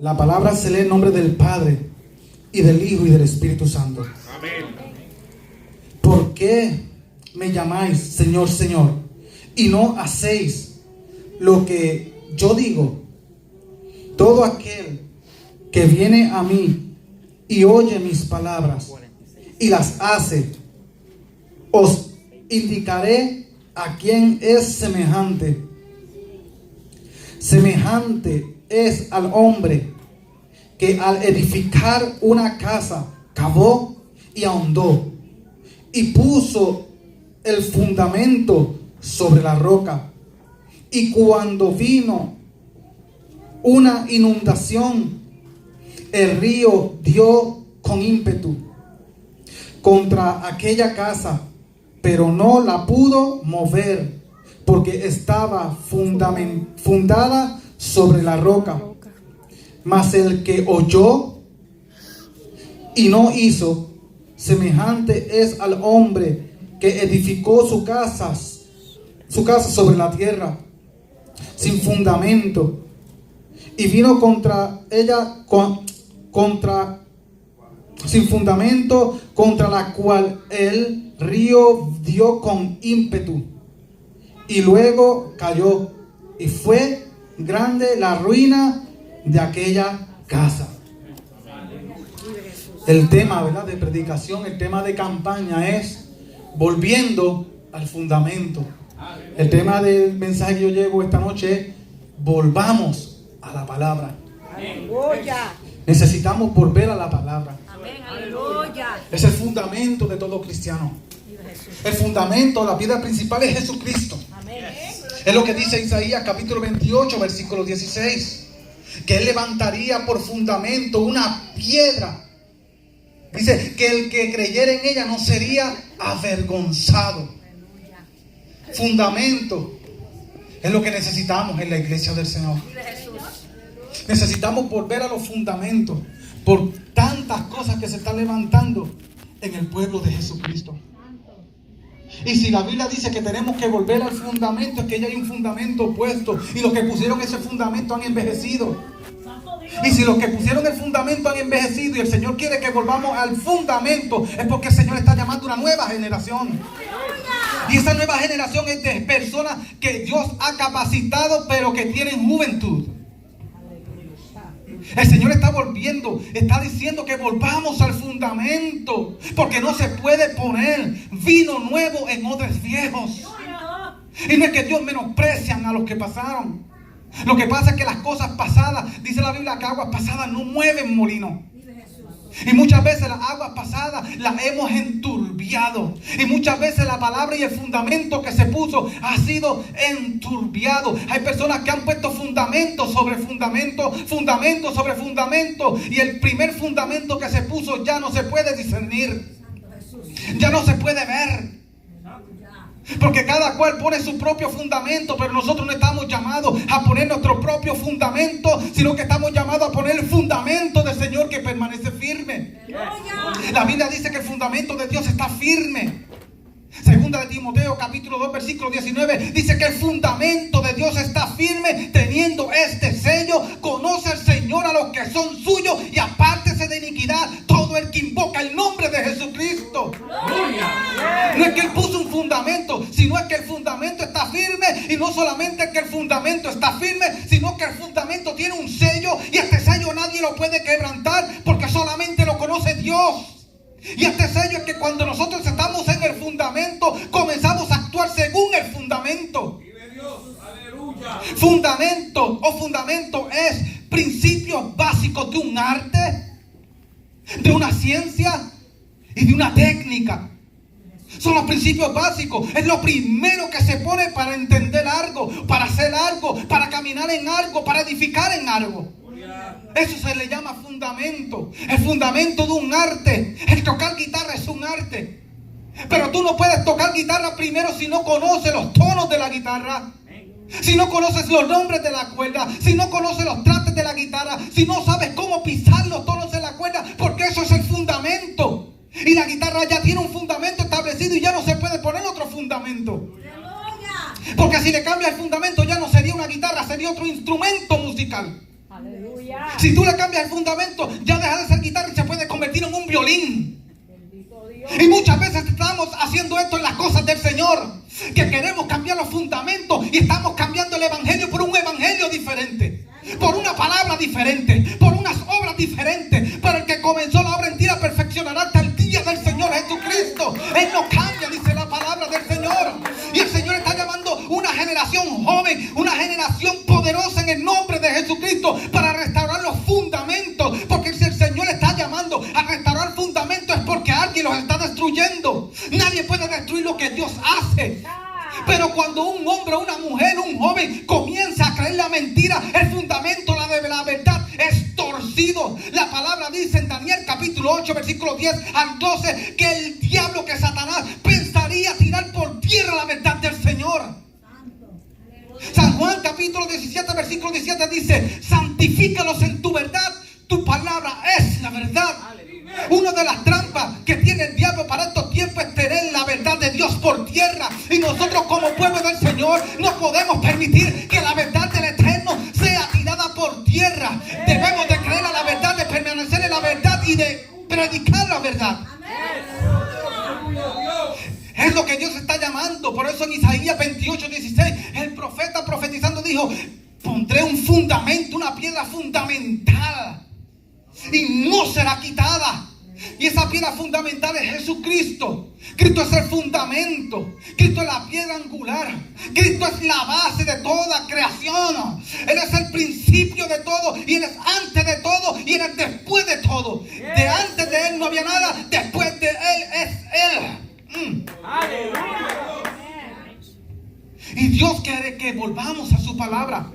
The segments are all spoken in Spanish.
La palabra se lee en nombre del Padre, y del Hijo, y del Espíritu Santo. Amén. ¿Por qué me llamáis Señor, Señor, y no hacéis lo que yo digo? Todo aquel que viene a mí y oye mis palabras y las hace, os indicaré a quién es semejante. Semejante es al hombre que al edificar una casa cavó y ahondó y puso el fundamento sobre la roca. Y cuando vino una inundación, el río dio con ímpetu contra aquella casa, pero no la pudo mover, porque estaba fundada sobre la roca. Mas el que oyó y no hizo, semejante es al hombre que edificó su casa sobre la tierra, sin fundamento, y vino contra ella sin fundamento, contra la cual el río dio con ímpetu, y luego cayó, y fue grande la ruina de aquella casa. El tema, ¿verdad?, de predicación, el tema de campaña es volviendo al fundamento. El tema del mensaje que yo llevo esta noche es volvamos a la palabra. Aleluya. Necesitamos volver a la palabra. Amén. Aleluya. Es el fundamento de todo cristiano. El fundamento, la piedra principal es Jesucristo. Amén. Es lo que dice Isaías capítulo 28, versículo 16. Que Él levantaría por fundamento una piedra. Dice que el que creyera en ella no sería avergonzado. Fundamento es lo que necesitamos en la iglesia del Señor. Necesitamos volver a los fundamentos por tantas cosas que se están levantando en el pueblo de Jesucristo. Y si la Biblia dice que tenemos que volver al fundamento, es que ya hay un fundamento puesto, y los que pusieron ese fundamento han envejecido. Y si los que pusieron el fundamento han envejecido y el Señor quiere que volvamos al fundamento, es porque el Señor está llamando a una nueva generación. Y esa nueva generación es de personas que Dios ha capacitado, pero que tienen juventud. El Señor está volviendo, está diciendo que volvamos al fundamento, porque no se puede poner vino nuevo en odres viejos. Y no es que Dios menosprecian a los que pasaron. Lo que pasa es que las cosas pasadas, dice la Biblia que aguas pasadas no mueven molino. Y muchas veces las aguas pasadas las hemos enturbiado. Y muchas veces la palabra y el fundamento que se puso ha sido enturbiado. Hay personas que han puesto fundamento sobre fundamento, fundamento sobre fundamento. Y el primer fundamento que se puso ya no se puede discernir. Ya no se puede ver. Porque cada cual pone su propio fundamento, pero nosotros no estamos llamados a poner nuestro propio fundamento, sino que estamos llamados a poner el fundamento del Señor que permanece firme. La Biblia dice que el fundamento de Dios está firme. Segunda de Timoteo capítulo 2 versículo 19 dice que el fundamento de Dios está firme, teniendo este sello: conoce el Señor a los que son suyos y apártese de iniquidad todo el que invoca el nombre de Jesucristo. No es que Él puso un fundamento, sino es que el fundamento está firme. Y no solamente que el fundamento está firme, sino que el fundamento tiene un sello, y este sello nadie lo puede quebrantar, porque solamente lo conoce Dios. Y este sello es que cuando nosotros estamos en el fundamento, comenzamos a actuar según el fundamento. Fundamento o fundamento es principios básicos de un arte, de una ciencia y de una técnica. Son los principios básicos. Es lo primero que se pone para entender algo, para hacer algo, para caminar en algo, para edificar en algo. Eso se le llama fundamento. El fundamento de un arte. El tocar guitarra es un arte. Pero tú no puedes tocar guitarra primero si no conoces los tonos de la guitarra, si no conoces los nombres de la cuerda, si no conoces los trastes de la guitarra, si no sabes cómo pisar los tonos de la cuerda, porque eso es el fundamento. Y la guitarra ya tiene un fundamento establecido y ya no se puede poner otro fundamento. Porque si le cambia el fundamento ya no sería una guitarra, sería otro instrumento musical. Aleluya. Si tú le cambias el fundamento, ya deja de ser guitarra y se puede convertir en un violín. Bendito Dios. Y muchas veces estamos haciendo esto en las cosas del Señor, que queremos cambiar los fundamentos y estamos cambiando el evangelio por un evangelio diferente, por una palabra diferente, por unas obras diferentes. Pero el que comenzó la obra en ti la perfeccionará hasta el día del Señor Jesucristo. Él no cambia, dice la palabra del Señor. Y el Señor está llamando una generación joven, una generación poderosa en el nombre de Jesucristo para restaurar los fundamentos. Porque si el Señor está llamando a restaurar fundamentos es porque alguien los está destruyendo. Nadie puede destruir lo que Dios hace. Pero cuando un hombre, una mujer, un joven comienza a creer la mentira, el fundamento de la verdad es torcido. La palabra dice en Daniel capítulo 8 versículo 10 al 12 que el diablo, que Satanás, pensaría tirar por tierra la verdad del Señor. San Juan capítulo 17 versículo 17 dice: santifícalos en tu verdad, tu palabra es la verdad. Una de las trampas que tiene el diablo para estos tiempos es tener la verdad de Dios por tierra. Y nosotros como pueblo del Señor no podemos permitir que la verdad del Eterno sea tirada por tierra. Debemos de creer a la verdad, de permanecer en la verdad y de predicar la verdad. Es lo que Dios está llamando. Por eso en Isaías 28:16 el profeta profetizando dijo: pondré un fundamento, una piedra fundamental, y no será quitada. Y esa piedra fundamental es Jesucristo. Cristo es el fundamento. Cristo es la piedra angular. Cristo es la base de toda creación. Él es el principio de todo. Y Él es antes de todo. Y Él es después de todo. De antes de Él no había nada. Después de Él es Él. Y Dios quiere que volvamos a su palabra.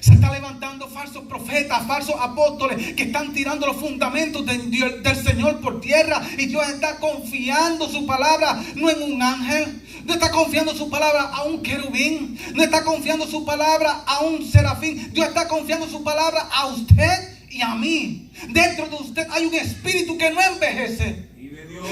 Se está levantando falsos profetas, falsos apóstoles que están tirando los fundamentos del Señor por tierra. Y Dios está confiando su palabra no en un ángel, no está confiando su palabra a un querubín, no está confiando su palabra a un serafín. Dios está confiando su palabra a usted y a mí. Dentro de usted hay un espíritu que no envejece.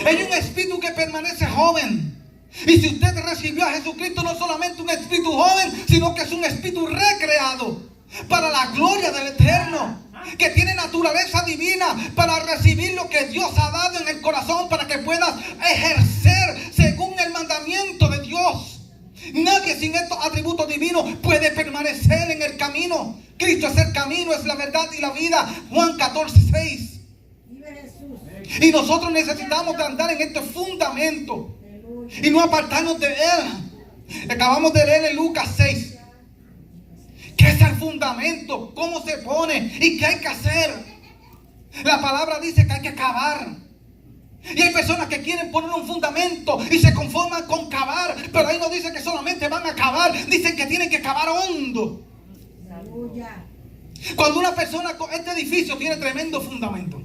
Hay un espíritu que permanece joven. Y si usted recibió a Jesucristo, no solamente un espíritu joven, sino que es un espíritu recreado para la gloria del Eterno, que tiene naturaleza divina para recibir lo que Dios ha dado en el corazón, para que puedas ejercer según el mandamiento de Dios. Nadie sin estos atributos divinos puede permanecer en el camino. Cristo es el camino, es la verdad y la vida. Juan 14:6. Y nosotros necesitamos de andar en este fundamento y no apartarnos de Él. Acabamos de leer en Lucas 6. ¿Qué es el fundamento? ¿Cómo se pone? ¿Y qué hay que hacer? La palabra dice que hay que cavar. Y hay personas que quieren poner un fundamento y se conforman con cavar. Pero ahí no dice que solamente van a cavar. Dicen que tienen que cavar hondo. Cuando una persona, este edificio tiene tremendo fundamento.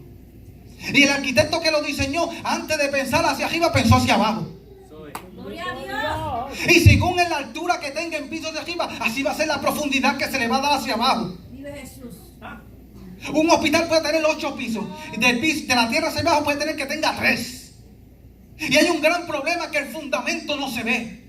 Y el arquitecto que lo diseñó, antes de pensar hacia arriba, pensó hacia abajo. Y según en la altura que tenga en pisos de arriba, así va a ser la profundidad que se le va a dar hacia abajo. Un hospital puede tener 8 pisos. De la tierra hacia abajo puede tener que tenga 3. Y hay un gran problema, que el fundamento no se ve.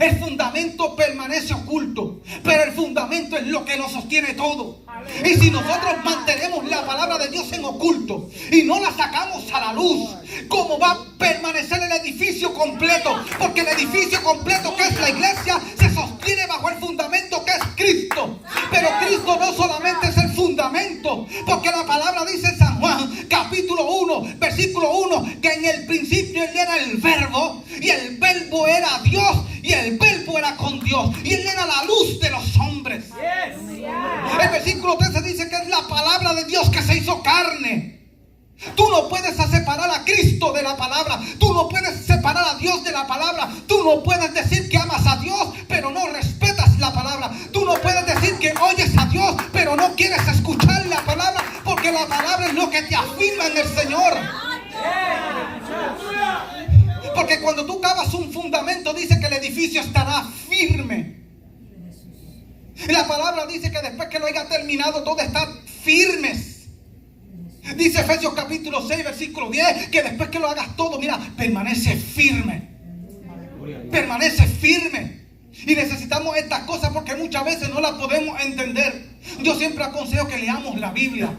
El fundamento permanece oculto, pero el fundamento es lo que lo sostiene todo. Y si nosotros mantenemos la palabra de Dios en oculto y no la sacamos a la luz, ¿cómo va a permanecer el edificio completo? Porque el edificio completo, que es la iglesia, se sostiene bajo el fundamento que es Cristo. Pero Cristo no solamente es el fundamento, porque la palabra dice en San Juan capítulo 1 versículo 1 que en el principio Él era el verbo, y el verbo era Dios, y el verbo era con Dios, y Él era la luz de los hombres. El versículo 13 dice que es la palabra de Dios que se hizo carne. Tú no puedes separar a Cristo de la palabra. Tú no puedes separar a Dios de la palabra. Tú no puedes decir que amas a Dios pero no respetas la palabra. Tú no puedes decir que oyes a Dios pero no quieres escuchar la palabra, porque la palabra es lo que te afirma en el Señor. Porque cuando tú cavas un fundamento, dice que el edificio estará firme. Y la palabra dice que después que lo haya terminado, todo está firmes. Dice Efesios capítulo 6 versículo 10 que después que lo hagas todo, mira, permanece firme. Permanece firme. Y necesitamos estas cosas porque muchas veces no las podemos entender. Yo siempre aconsejo que leamos la Biblia.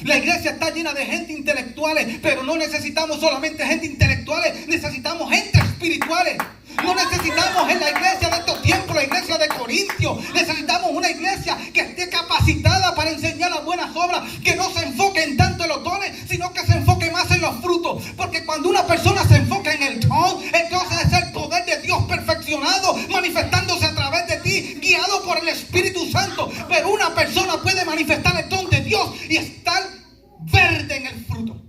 La iglesia está llena de gente intelectuales, pero no necesitamos solamente gente intelectuales, necesitamos gente espirituales. No necesitamos en la iglesia de estos tiempos, la iglesia de Corintios. Necesitamos una iglesia que esté capacitada para enseñar las buenas obras, que no se enfoque en tanto en los dones, sino que se enfoque más en los frutos. Porque cuando una persona se enfoca en el don, entonces es el poder de Dios perfeccionado, manifestándose a través de ti, guiado por el Espíritu Santo. Pero una persona puede manifestar el don de Dios y estar verde en el fruto.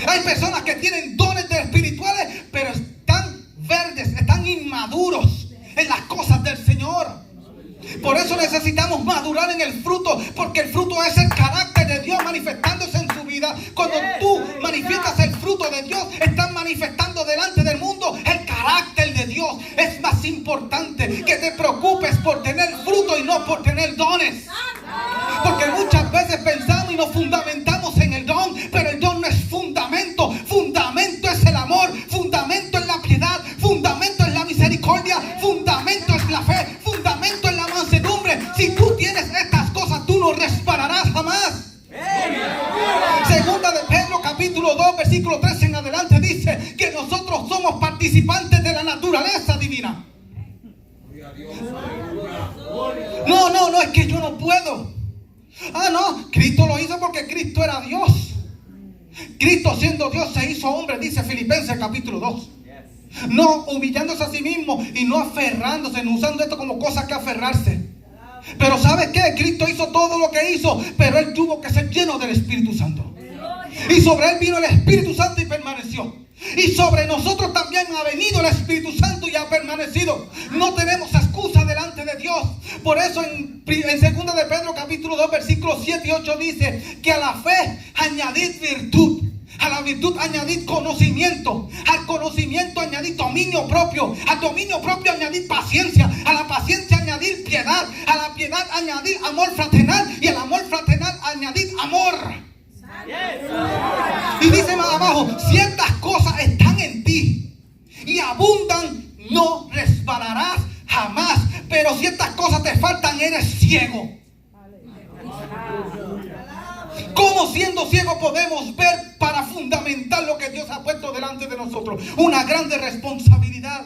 Hay personas que tienen dones espirituales, pero están verdes, están inmaduros en las cosas del Señor. Por eso necesitamos madurar en el fruto, porque el fruto es el carácter de Dios manifestándose en su vida. Cuando tú manifiestas el fruto de Dios, estás manifestando delante del mundo el carácter de Dios. Es más importante que te preocupes por tener fruto y no por tener dones. Porque muchas veces pensamos y nos fundamentamos en el don, pero el don no es fundamento. Fundamento es el amor, fundamento es la piedad, fundamento es la misericordia, fundamento es la fe, fundamento es la mansedumbre. Si tú tienes estas cosas, tú no resbalarás jamás. Segunda de Pedro capítulo 2 versículo 13 en adelante dice que nosotros somos participantes de la naturaleza divina. No, es que yo no puedo. No, Cristo lo hizo porque Cristo era Dios. Cristo siendo Dios se hizo hombre, dice Filipenses capítulo 2. No humillándose a sí mismo y no aferrándose, no usando esto como cosa que aferrarse. Pero ¿sabe qué? Cristo hizo todo lo que hizo, pero Él tuvo que ser lleno del Espíritu Santo. Y sobre Él vino el Espíritu Santo y permaneció. Y sobre nosotros también ha venido el Espíritu Santo y ha permanecido. No tenemos excusa delante de Dios. Por eso en 2 de Pedro capítulo 2 versículos 7 y 8 dice que a la fe añadid virtud, a la virtud añadid conocimiento, al conocimiento añadid dominio propio, al dominio propio añadid paciencia, a la paciencia añadid piedad, a la piedad añadid amor fraternal y al amor fraternal añadid amor. Y dice más abajo, ciertas cosas están en ti y abundan, no resbalarás jamás. Pero si estas cosas te faltan, eres ciego. ¿Cómo siendo ciego podemos ver para fundamentar lo que Dios ha puesto delante de nosotros? Una grande responsabilidad.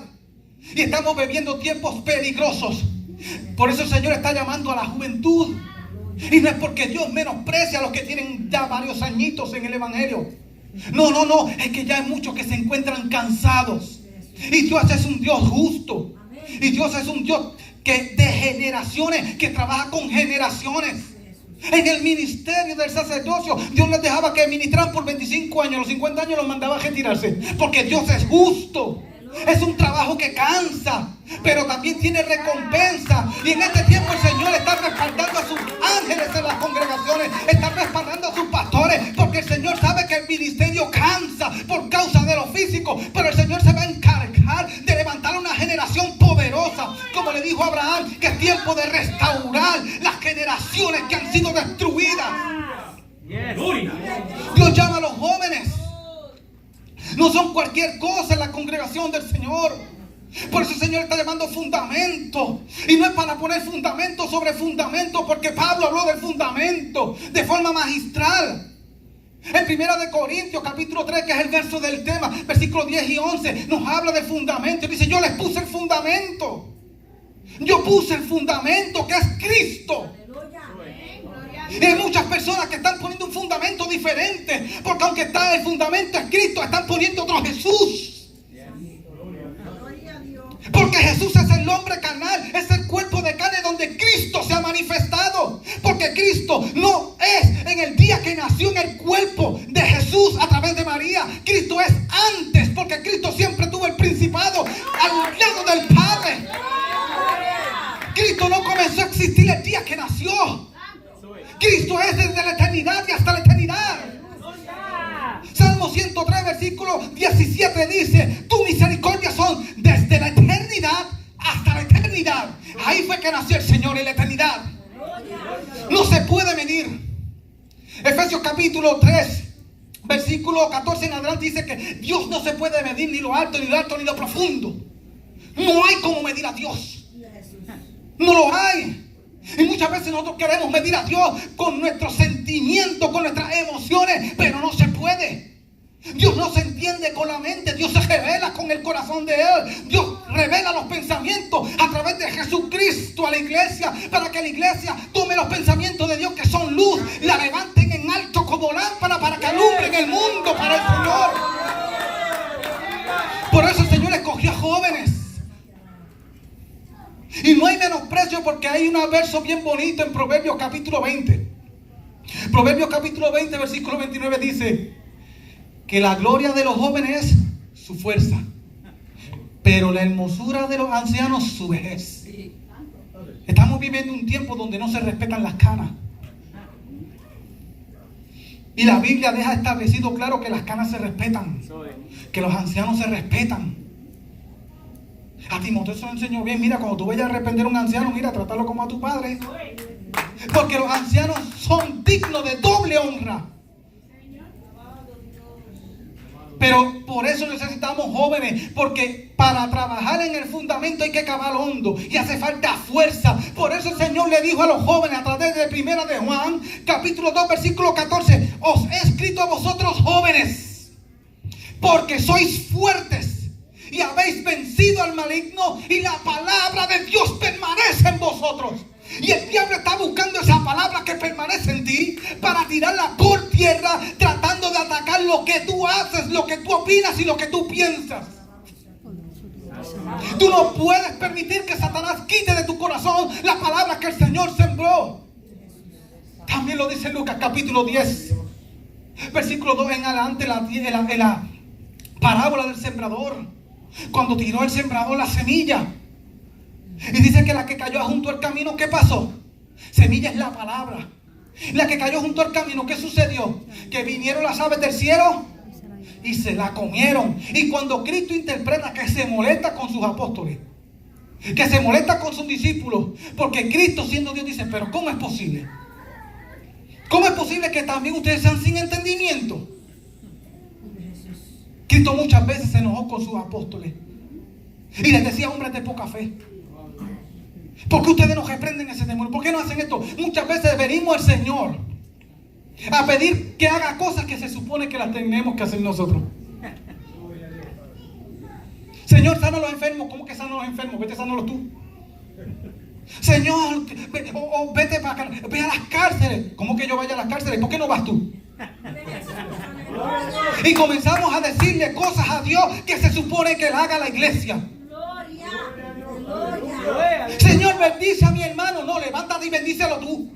Y estamos viviendo tiempos peligrosos. Por eso el Señor está llamando a la juventud. Y no es porque Dios menosprecia a los que tienen ya varios añitos en el Evangelio. No, es que ya hay muchos que se encuentran cansados. Y Dios es un Dios justo. Y Dios es un Dios que de generaciones, que trabaja con generaciones. En el ministerio del sacerdocio, Dios les dejaba que ministraran por 25 años. Los 50 años los mandaba a retirarse. Porque Dios es justo. Es un trabajo que cansa, pero también tiene recompensa. Y en este tiempo el Señor está respaldando a sus ángeles en las congregaciones, está respaldando a sus pastores, porque el Señor sabe que el ministerio cansa por causa de lo físico, pero el Señor se va a encargar de levantar una generación poderosa, como le dijo a Abraham, que es tiempo de restaurar las generaciones que han sido destruidas. Dios llama a los jóvenes. No son cualquier cosa en la congregación del Señor. Por eso el Señor está llamando fundamento. Y no es para poner fundamento sobre fundamento, porque Pablo habló del fundamento de forma magistral. En 1 de Corintios capítulo 3, que es el verso del tema, versículos 10 y 11, nos habla del fundamento. Y dice, yo les puse el fundamento. Yo puse el fundamento, que es Cristo. Y hay muchas personas que están poniendo un fundamento diferente, porque aunque está el fundamento es Cristo, están poniendo otro Jesús. Porque Jesús es el hombre carnal, es el cuerpo de carne donde Cristo se ha manifestado. Porque Cristo no es en el día que nació en el cuerpo de Jesús a través de María. Cristo es antes, porque Cristo siempre tuvo el principado al lado del Padre. Cristo no comenzó a existir el día que nació. Cristo es desde la eternidad y hasta la eternidad. Salmo 103 versículo 17 dice, tu misericordia son desde la eternidad hasta la eternidad. Ahí fue que nació el Señor, en la eternidad. No se puede medir. Efesios capítulo 3 versículo 14 en adelante dice que Dios no se puede medir ni lo alto ni lo profundo. No hay como medir a Dios. No lo hay. Y muchas veces nosotros queremos medir a Dios con nuestros sentimientos, con nuestras emociones, pero no se puede. Dios no se entiende con la mente, Dios se revela con el corazón de Él. Dios revela los pensamientos a través de Jesucristo a la iglesia, para que la iglesia tome los pensamientos de Dios que son luz, la levanten en alto como lámpara para que alumbren el mundo para el Señor. Por eso el Señor escogió a jóvenes. Y no hay menosprecio, porque hay un verso bien bonito en Proverbios capítulo 20. Proverbios capítulo 20 versículo 29 dice que la gloria de los jóvenes es su fuerza, pero la hermosura de los ancianos su vejez. Estamos viviendo un tiempo donde no se respetan las canas. Y la Biblia deja establecido claro que las canas se respetan, que los ancianos se respetan. A Timoteo se lo enseñó bien. Mira, cuando tú vayas a arrepender a un anciano, mira, trátalo como a tu padre, porque los ancianos son dignos de doble honra. Pero por eso necesitamos jóvenes, porque para trabajar en el fundamento hay que cavar hondo y hace falta fuerza. Por eso el Señor le dijo a los jóvenes a través de 1 de Juan capítulo 2 versículo 14: os he escrito a vosotros jóvenes, porque sois fuertes y habéis vencido al maligno, y la palabra de Dios permanece en vosotros. Y el diablo está buscando esa palabra que permanece en ti para tirarla por tierra, tratando de atacar lo que tú haces, lo que tú opinas y lo que tú piensas. Tú no puedes permitir que Satanás quite de tu corazón la palabra que el Señor sembró. También lo dice Lucas capítulo 10 versículo 2 en adelante, en la parábola del sembrador, cuando tiró el sembrador la semilla. Y dice que la que cayó junto al camino, ¿qué pasó? Semilla es la palabra. La que cayó junto al camino, ¿qué sucedió? Que vinieron las aves del cielo y se la comieron. Y cuando Cristo interpreta que se molesta con sus apóstoles, que se molesta con sus discípulos, porque Cristo siendo Dios dice: pero ¿cómo es posible? ¿Cómo es posible que también ustedes sean sin entendimiento? Cristo muchas veces se enojó con sus apóstoles y les decía: hombres de poca fe, ¿por qué ustedes no reprenden ese demonio? ¿Por qué no hacen esto? Muchas veces venimos al Señor a pedir que haga cosas que se supone que las tenemos que hacer nosotros. Señor, sana a los enfermos. ¿Cómo que sana a los enfermos? Vete, sánalos tú. Señor, vete para acá, ve a las cárceles. ¿Cómo que yo vaya a las cárceles? ¿Por qué no vas tú? Y comenzamos a decirle cosas a Dios que se supone que la haga la iglesia. Señor, bendice a mi hermano. No, levántate y bendícelo tú.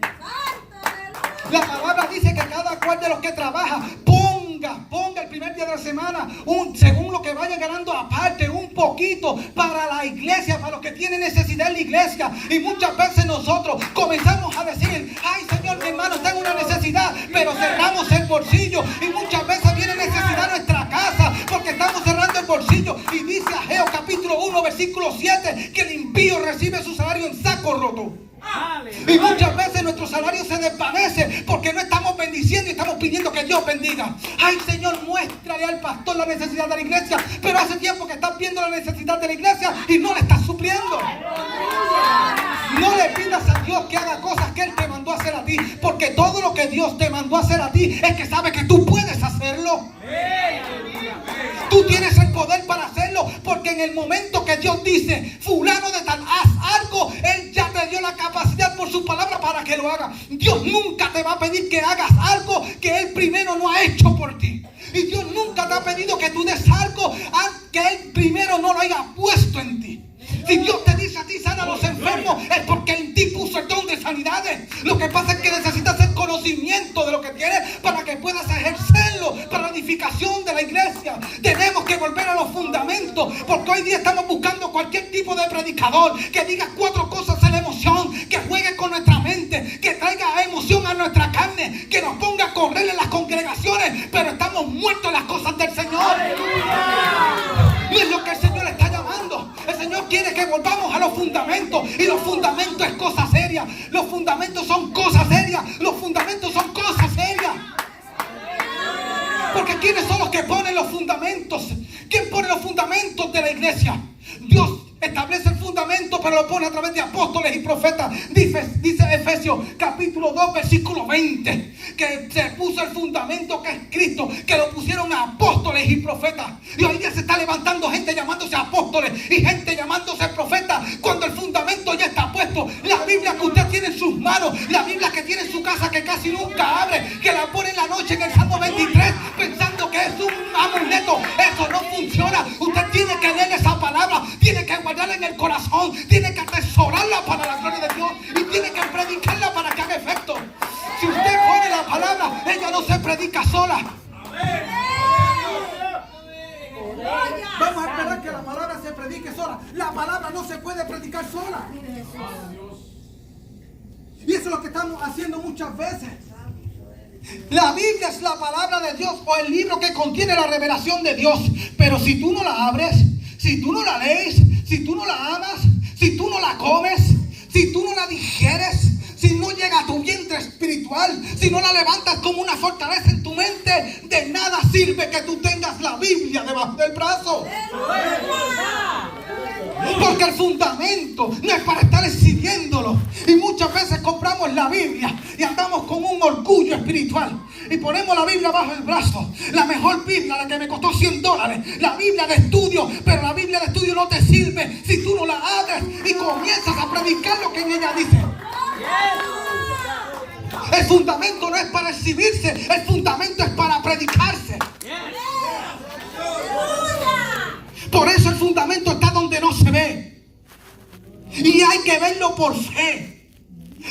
La palabra dice que cada cual de los que trabaja ponga el primer día de la semana, según lo que vaya ganando aparte, un poquito para la iglesia, para los que tienen necesidad en la iglesia. Y muchas veces nosotros comenzamos a decir: ay, Señor, mi hermano tengo una necesidad, pero cerramos el bolsillo. Y muchas veces viene necesidad a nuestra casa porque estamos cerrando el bolsillo. Y dice Ageo capítulo 1 versículo 7 que el impío recibe su salario en saco roto. Y muchas veces nuestro salario se desvanece porque no estamos bendiciendo y estamos pidiendo que Dios bendiga. Ay, Señor, muéstrale al pastor la necesidad de la iglesia, pero hace tiempo que estás viendo la necesidad de la iglesia y no le estás supliendo. No le pidas a Dios que haga cosas que Él te mandó a hacer a ti, porque todo lo que Dios te mandó a hacer a ti es que sabe que tú puedes hacerlo. Tú tienes el poder para hacerlo, porque en el momento que Dios dice: fulano de tal, haz algo, Él ya te dio la capacidad por su palabra para que lo haga. Dios nunca te va a pedir que hagas algo que Él primero no ha hecho por ti. Y Dios nunca te ha pedido que tú des algo que Él primero no lo haya puesto en ti. Si Dios te dice a ti: sana a los enfermos, es porque en ti puso el don de sanidades. Lo que pasa es que necesitas el conocimiento de lo que tienes para que puedas ejercerlo para la edificación de la iglesia. Tenemos que volver a los fundamentos, porque hoy día estamos buscando cualquier tipo de predicador que diga 4 cosas en la emoción, que juegue con nuestra mente, que traiga emoción a nuestra carne, que nos ponga a correr en las congregaciones, pero estamos muertos en las cosas del Señor. No es lo que el Señor está llamando. El Señor quiere que volvamos a los fundamentos, y los fundamentos es cosa seria. Los fundamentos son cosas serias. Los fundamentos son cosas serias. Porque ¿quiénes son los que ponen los fundamentos? ¿Quién pone los fundamentos de la iglesia? Dios establece el fundamento, pero lo pone a través de apóstoles y profetas. Dice Efesios capítulo 2 versículo 20, que se puso el fundamento que es Cristo, que lo pusieron a apóstoles y profetas. Y hoy día se está levantando gente llamándose apóstoles y gente llamándose profetas, cuando el fundamento ya está puesto. La Biblia que usted tiene en sus manos, la Biblia que tiene en su casa, que casi nunca abre, que la pone en la noche en el Salmo 23 pensando que es un amuleto, eso no funciona. Usted tiene que leer esa palabra, tiene que guardarla en el corazón, tiene que atesorarla para la gloria de Dios y tiene que predicarla para que haga efecto. Si usted pone la palabra, ella no se predica sola. Vamos a esperar que la palabra se predique sola. La palabra no se puede predicar sola. Y eso es lo que estamos haciendo muchas veces. La Biblia es la palabra de Dios, o el libro que contiene la revelación de Dios. Pero si tú no la abres, si tú no la lees, si tú no la amas, si tú no la comes, si tú no la digieres, si no llega a tu vientre espiritual, si no la levantas como una fortaleza en tu mente, de nada sirve que tú tengas la Biblia debajo del brazo. Porque el fundamento no es para estar exhibiéndolo. Y muchas veces compramos la Biblia y andamos con un orgullo espiritual y ponemos la Biblia bajo el brazo. La mejor Biblia, la que me costó $100, la Biblia de estudio. Pero la Biblia de estudio no te sirve si tú no la abres y comienzas a predicar lo que en ella dice. El fundamento no es para exhibirse, el fundamento es para predicarse. Por eso el fundamento está donde no se ve. Y hay que verlo por fe.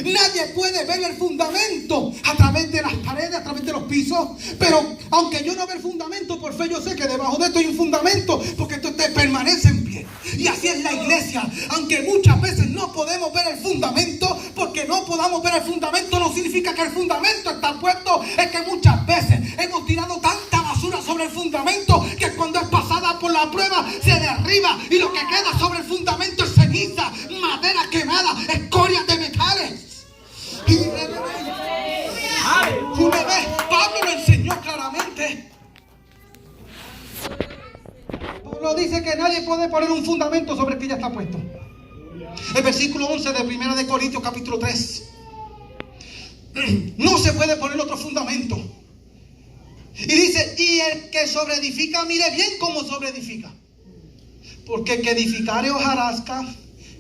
Nadie puede ver el fundamento a través de las paredes, a través de los pisos. Pero aunque yo no vea el fundamento por fe, yo sé que debajo de esto hay un fundamento, porque esto te permanece en pie. Y así es la iglesia. Aunque muchas veces no podemos ver el fundamento, porque no podamos ver el fundamento no significa que el fundamento está puesto. Es que muchas veces hemos tirado tanta basura sobre el fundamento que cuando es pasada por la prueba se derriba, y lo que queda sobre el fundamento es ceniza, madera quemada, escorias de metales. Y me ves, Pablo lo enseñó claramente. Pablo dice que nadie puede poner un fundamento sobre el que ya está puesto. El versículo 11 de 1 de Corintios capítulo 3. No se puede poner otro fundamento. Y dice, y el que sobreedifica, mire bien cómo sobreedifica. Porque el que edificare hojarasca,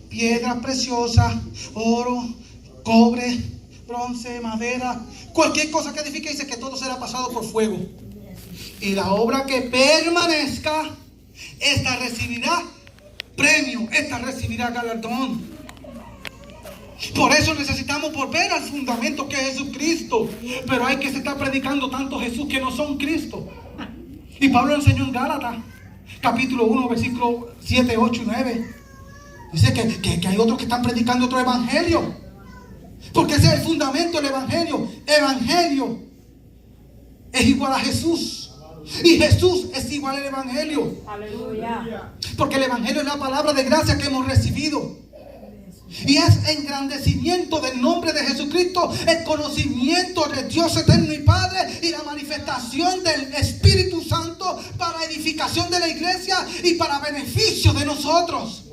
piedras preciosas, oro, cobre, bronce, madera, cualquier cosa que edifique, dice que todo será pasado por fuego. Y la obra que permanezca, esta recibirá premio, esta recibirá galardón. Por eso necesitamos volver al fundamento que es Jesucristo. Pero hay que se está predicando tanto Jesús que no son Cristo. Y Pablo enseñó en Gálatas capítulo 1 versículos 7, 8 y 9. Dice que hay otros que están predicando otro evangelio. Porque ese es el fundamento del evangelio. Evangelio es igual a Jesús. Y Jesús es igual al evangelio. Aleluya. Porque el evangelio es la palabra de gracia que hemos recibido. Y es engrandecimiento del nombre de Jesucristo, el conocimiento de Dios eterno y Padre, y la manifestación del Espíritu Santo para edificación de la iglesia y para beneficio de nosotros.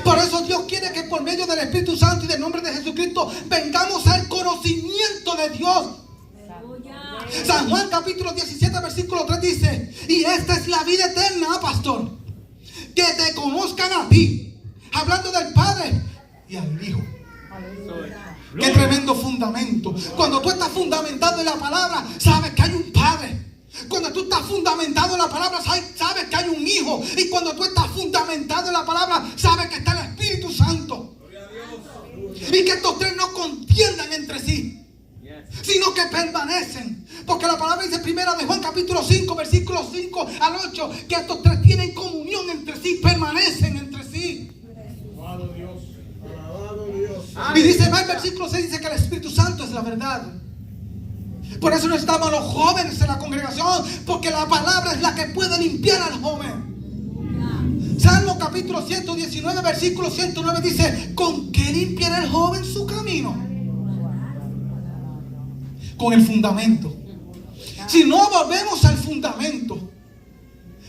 Por eso Dios quiere que por medio del Espíritu Santo y del nombre de Jesucristo vengamos al conocimiento de Dios. San Juan capítulo 17 versículo 3 dice, y esta es la vida eterna, pastor, que te conozcan a ti, hablando del Padre y al Hijo. Qué tremendo fundamento. Cuando tú estás fundamentado en la palabra, sabes que hay un Padre. Cuando tú estás fundamentado en la palabra, sabes que hay un Hijo. Y cuando tú estás fundamentado en la palabra, sabes que está el Espíritu Santo. Y que estos tres no contiendan entre sí, sino que permanecen. Porque la palabra dice primera de Juan capítulo 5 versículos 5 al 8, que estos tres tienen comunión entre sí, permanecen entre sí. Alabado Dios. Alabado Dios. Y dice más el versículo 6, dice que el Espíritu Santo es la verdad. Por eso necesitamos los jóvenes en la congregación, porque la palabra es la que puede limpiar al joven. Salmo capítulo 119 versículo 109 dice, ¿con qué limpiará el joven su camino? Con el fundamento. Si no volvemos al fundamento,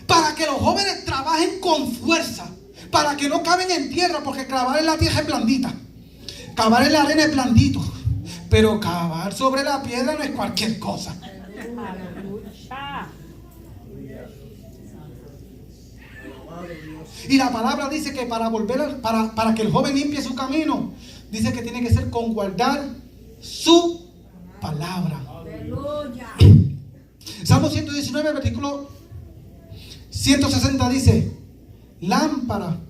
para que los jóvenes trabajen con fuerza, para que no caben en tierra, porque cavar en la tierra es blandita, cavar en la arena es blandito, pero cavar sobre la piedra no es cualquier cosa. Y la palabra dice que para volver para que el joven limpie su camino, dice que tiene que ser con guardar su palabra. Salmo 119, versículo 160 dice: lámpara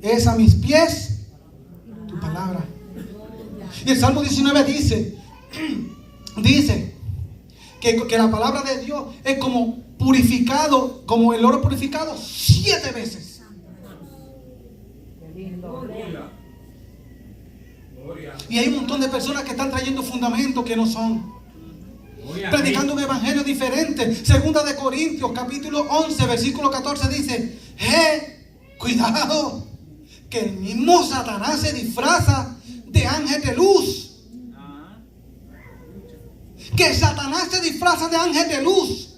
es a mis pies tu palabra. Y el Salmo 19 dice que la palabra de Dios es como purificado, como el oro purificado 7 veces. Y hay un montón de personas que están trayendo fundamentos que no son, predicando un evangelio diferente. Segunda de Corintios capítulo 11 versículo 14 dice: cuidado, que el mismo Satanás se disfraza de ángel de luz. Que Satanás se disfraza de ángel de luz.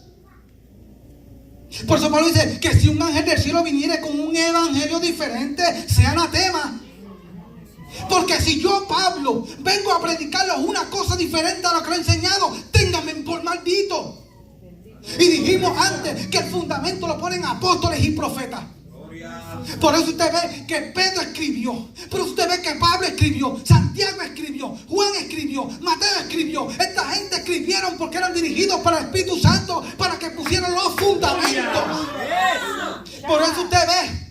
Por eso Pablo dice que si un ángel del cielo viniera con un evangelio diferente, sea anatema. Porque si yo, Pablo, vengo a predicarles una cosa diferente a lo que le he enseñado, ténganme por maldito. Y dijimos antes que el fundamento lo ponen apóstoles y profetas. Por eso usted ve que Pedro escribió, pero usted ve que Pablo escribió, Santiago escribió, Juan escribió, Mateo escribió. Esta gente escribieron porque eran dirigidos por el Espíritu Santo para que pusieran los fundamentos. Por eso usted ve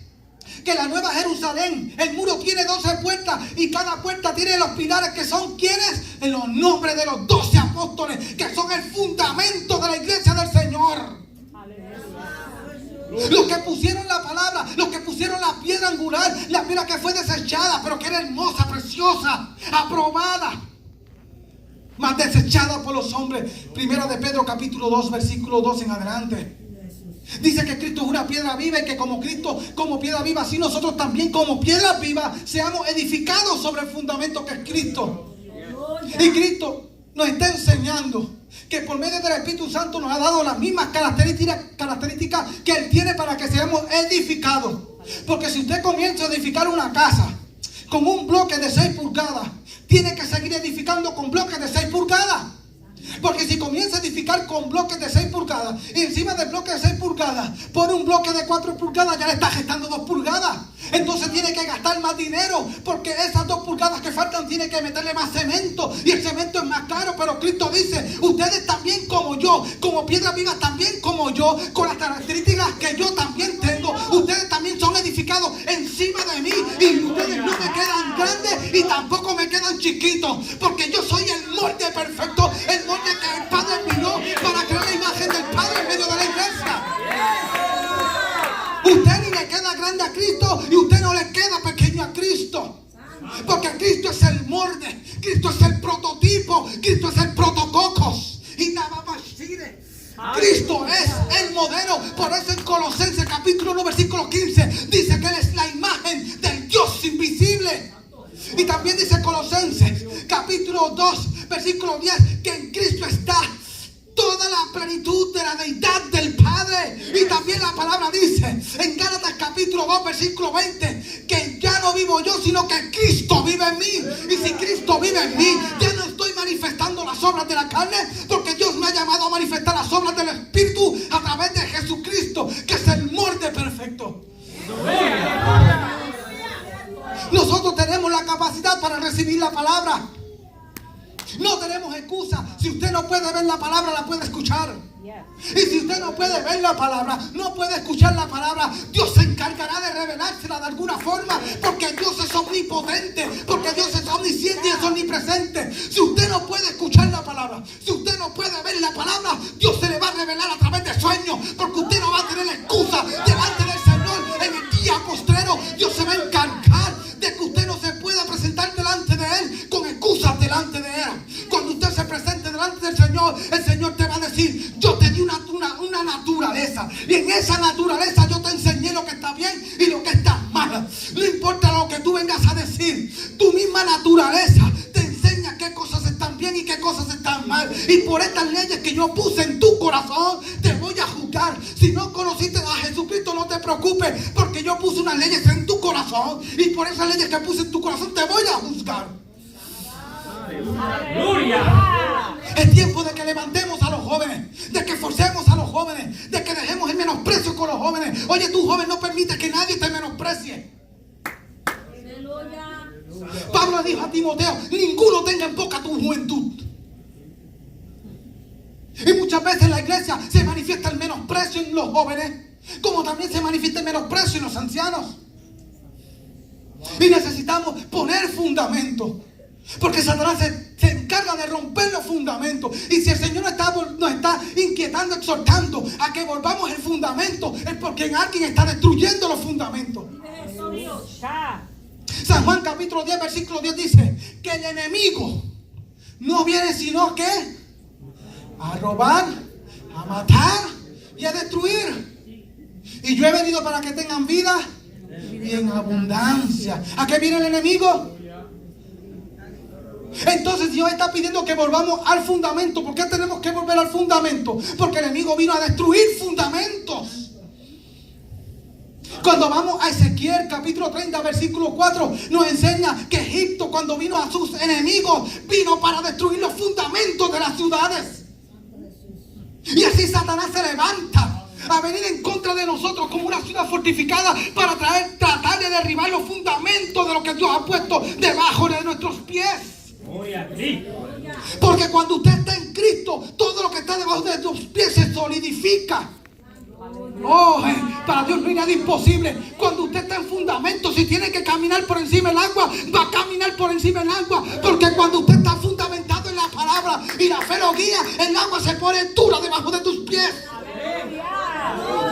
que la Nueva Jerusalén, el muro tiene 12 puertas y cada puerta tiene los pilares que son ¿quiénes? En los nombres de los 12 apóstoles, que son el fundamento de la iglesia del Señor. Los que pusieron la palabra, los que pusieron la piedra angular, la piedra que fue desechada, pero que era hermosa, preciosa, aprobada, mas desechada por los hombres. Primera de Pedro capítulo 2 versículo 2 en adelante. Dice que Cristo es una piedra viva y que como Cristo, como piedra viva, así nosotros también como piedras vivas seamos edificados sobre el fundamento que es Cristo. Y Cristo nos está enseñando que por medio del Espíritu Santo nos ha dado las mismas características que Él tiene para que seamos edificados. Porque si usted comienza a edificar una casa con un bloque de 6 pulgadas, tiene que seguir edificando con bloques de 6 pulgadas. Porque si comienza a edificar con bloques de 6 pulgadas y encima del bloque de 6 pulgadas pone un bloque de 4 pulgadas, ya le está gestando 2 pulgadas. Entonces tiene que gastar más dinero, porque esas 2 pulgadas que faltan tiene que meterle más cemento, y el cemento es más caro. Pero Cristo dice: ustedes también como yo, como piedras vivas también como yo, con las características que yo también tengo, ustedes también son edificados encima de mí. Y ustedes no me quedan grandes y tampoco me quedan chiquitos, porque yo soy el molde perfecto, el molde que el Padre miró para crear la imagen del Padre en medio de la iglesia. Usted ni le queda grande a Cristo y usted no le queda pequeño a Cristo. Porque Cristo es el molde, Cristo es el prototipo, Cristo es el protococos. Y nada más sirve. Cristo es el modelo. Por eso en Colosenses capítulo 1 versículo 15 dice que Él es la imagen del Dios invisible. Y también dice Colosenses capítulo 2 versículo 10 que en Cristo está toda la plenitud de la deidad del Padre. Y también la palabra dice en Gálatas capítulo 2 versículo 20 que ya no vivo yo, sino que Cristo vive en mí. Y si Cristo vive en mí, ya no estoy manifestando las obras de la carne, porque Dios me ha llamado a manifestar las obras del Espíritu a través de Jesucristo, que es el molde perfecto. Nosotros tenemos la capacidad para recibir la palabra. No tenemos excusa. Si usted no puede ver la palabra, la puede escuchar. Y si usted no puede ver la palabra, no puede escuchar la palabra, Dios se encargará de revelársela de alguna forma, porque Dios es omnipotente, porque Dios es omnisciente y es omnipresente. Si usted no puede escuchar la palabra, si usted no puede ver la palabra, Dios se le va a revelar a través de sueños, porque usted no va a tener excusa delante del Señor en el día postrero. Dios se va a encargar de que usted no se pueda presentar delante de Él con excusas delante de Él. Cuando usted se presente delante del Señor, el Señor te va a decir: yo te di una naturaleza, y en esa naturaleza yo te enseñé lo que está bien y lo que está mal. No importa lo que tú vengas a decir, tu misma naturaleza te enseña qué cosas están bien y qué cosas están mal. Y por estas leyes que yo puse en tu corazón, te voy a juzgar. juzgar. Si no conociste a Jesucristo, no te preocupes, porque yo puse unas leyes en tu corazón y por esas leyes que puse en tu corazón te voy a juzgar. ¡Aleluya! Es tiempo de que levantemos a los jóvenes, de que forcemos a los jóvenes, de que dejemos el menosprecio con los jóvenes. Oye, tú joven, no permites que nadie te menosprecie. Pablo dijo a Timoteo: ninguno tenga en poca tu juventud. Y muchas veces en la iglesia se manifiesta el menosprecio en los jóvenes, como también se manifiesta el menosprecio en los ancianos. Y necesitamos poner fundamento, porque Satanás se encarga de romper los fundamentos. Y si el Señor nos está inquietando, exhortando a que volvamos el fundamento, es porque alguien está destruyendo los fundamentos. San Juan capítulo 10 versículo 10 dice que el enemigo no viene sino que a robar, a matar y a destruir. Y yo he venido para que tengan vida y en abundancia. ¿A qué viene el enemigo? Entonces Dios está pidiendo que volvamos al fundamento. ¿Por qué tenemos que volver al fundamento? Porque el enemigo vino a destruir fundamentos. Cuando vamos a Ezequiel capítulo 30 versículo 4, nos enseña que Egipto, cuando vino a sus enemigos, vino para destruir los fundamentos de las ciudades. Y así Satanás se levanta a venir en contra de nosotros como una ciudad fortificada para tratar de derribar los fundamentos de lo que Dios ha puesto debajo de nuestros pies. Porque cuando usted está en Cristo, todo lo que está debajo de tus pies se solidifica. Para Dios no hay nada imposible. Cuando usted está en fundamento, si tiene que caminar por encima del agua, va a caminar por encima del agua. Porque cuando usted está fundamentado en la palabra y la fe lo guía, el agua se pone dura debajo de tus pies.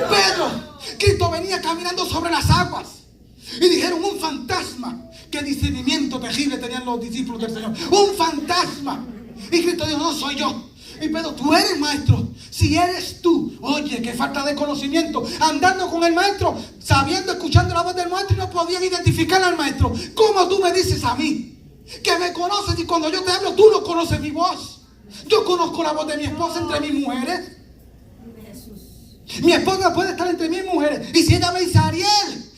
Pedro, Cristo venía caminando sobre las aguas y dijeron: un fantasma. Qué discernimiento terrible tenían los discípulos del Señor. Un fantasma. Y Cristo dijo: no soy yo. Y Pedro: tú eres maestro. Si eres tú, oye, qué falta de conocimiento. Andando con el maestro, sabiendo, escuchando la voz del maestro, y no podían identificar al maestro. ¿Cómo tú me dices a mí que me conoces y cuando yo te hablo tú no conoces mi voz? Yo conozco la voz de mi esposa entre mis mujeres. Mi esposa puede estar entre mis mujeres, y si ella me dice: Ariel,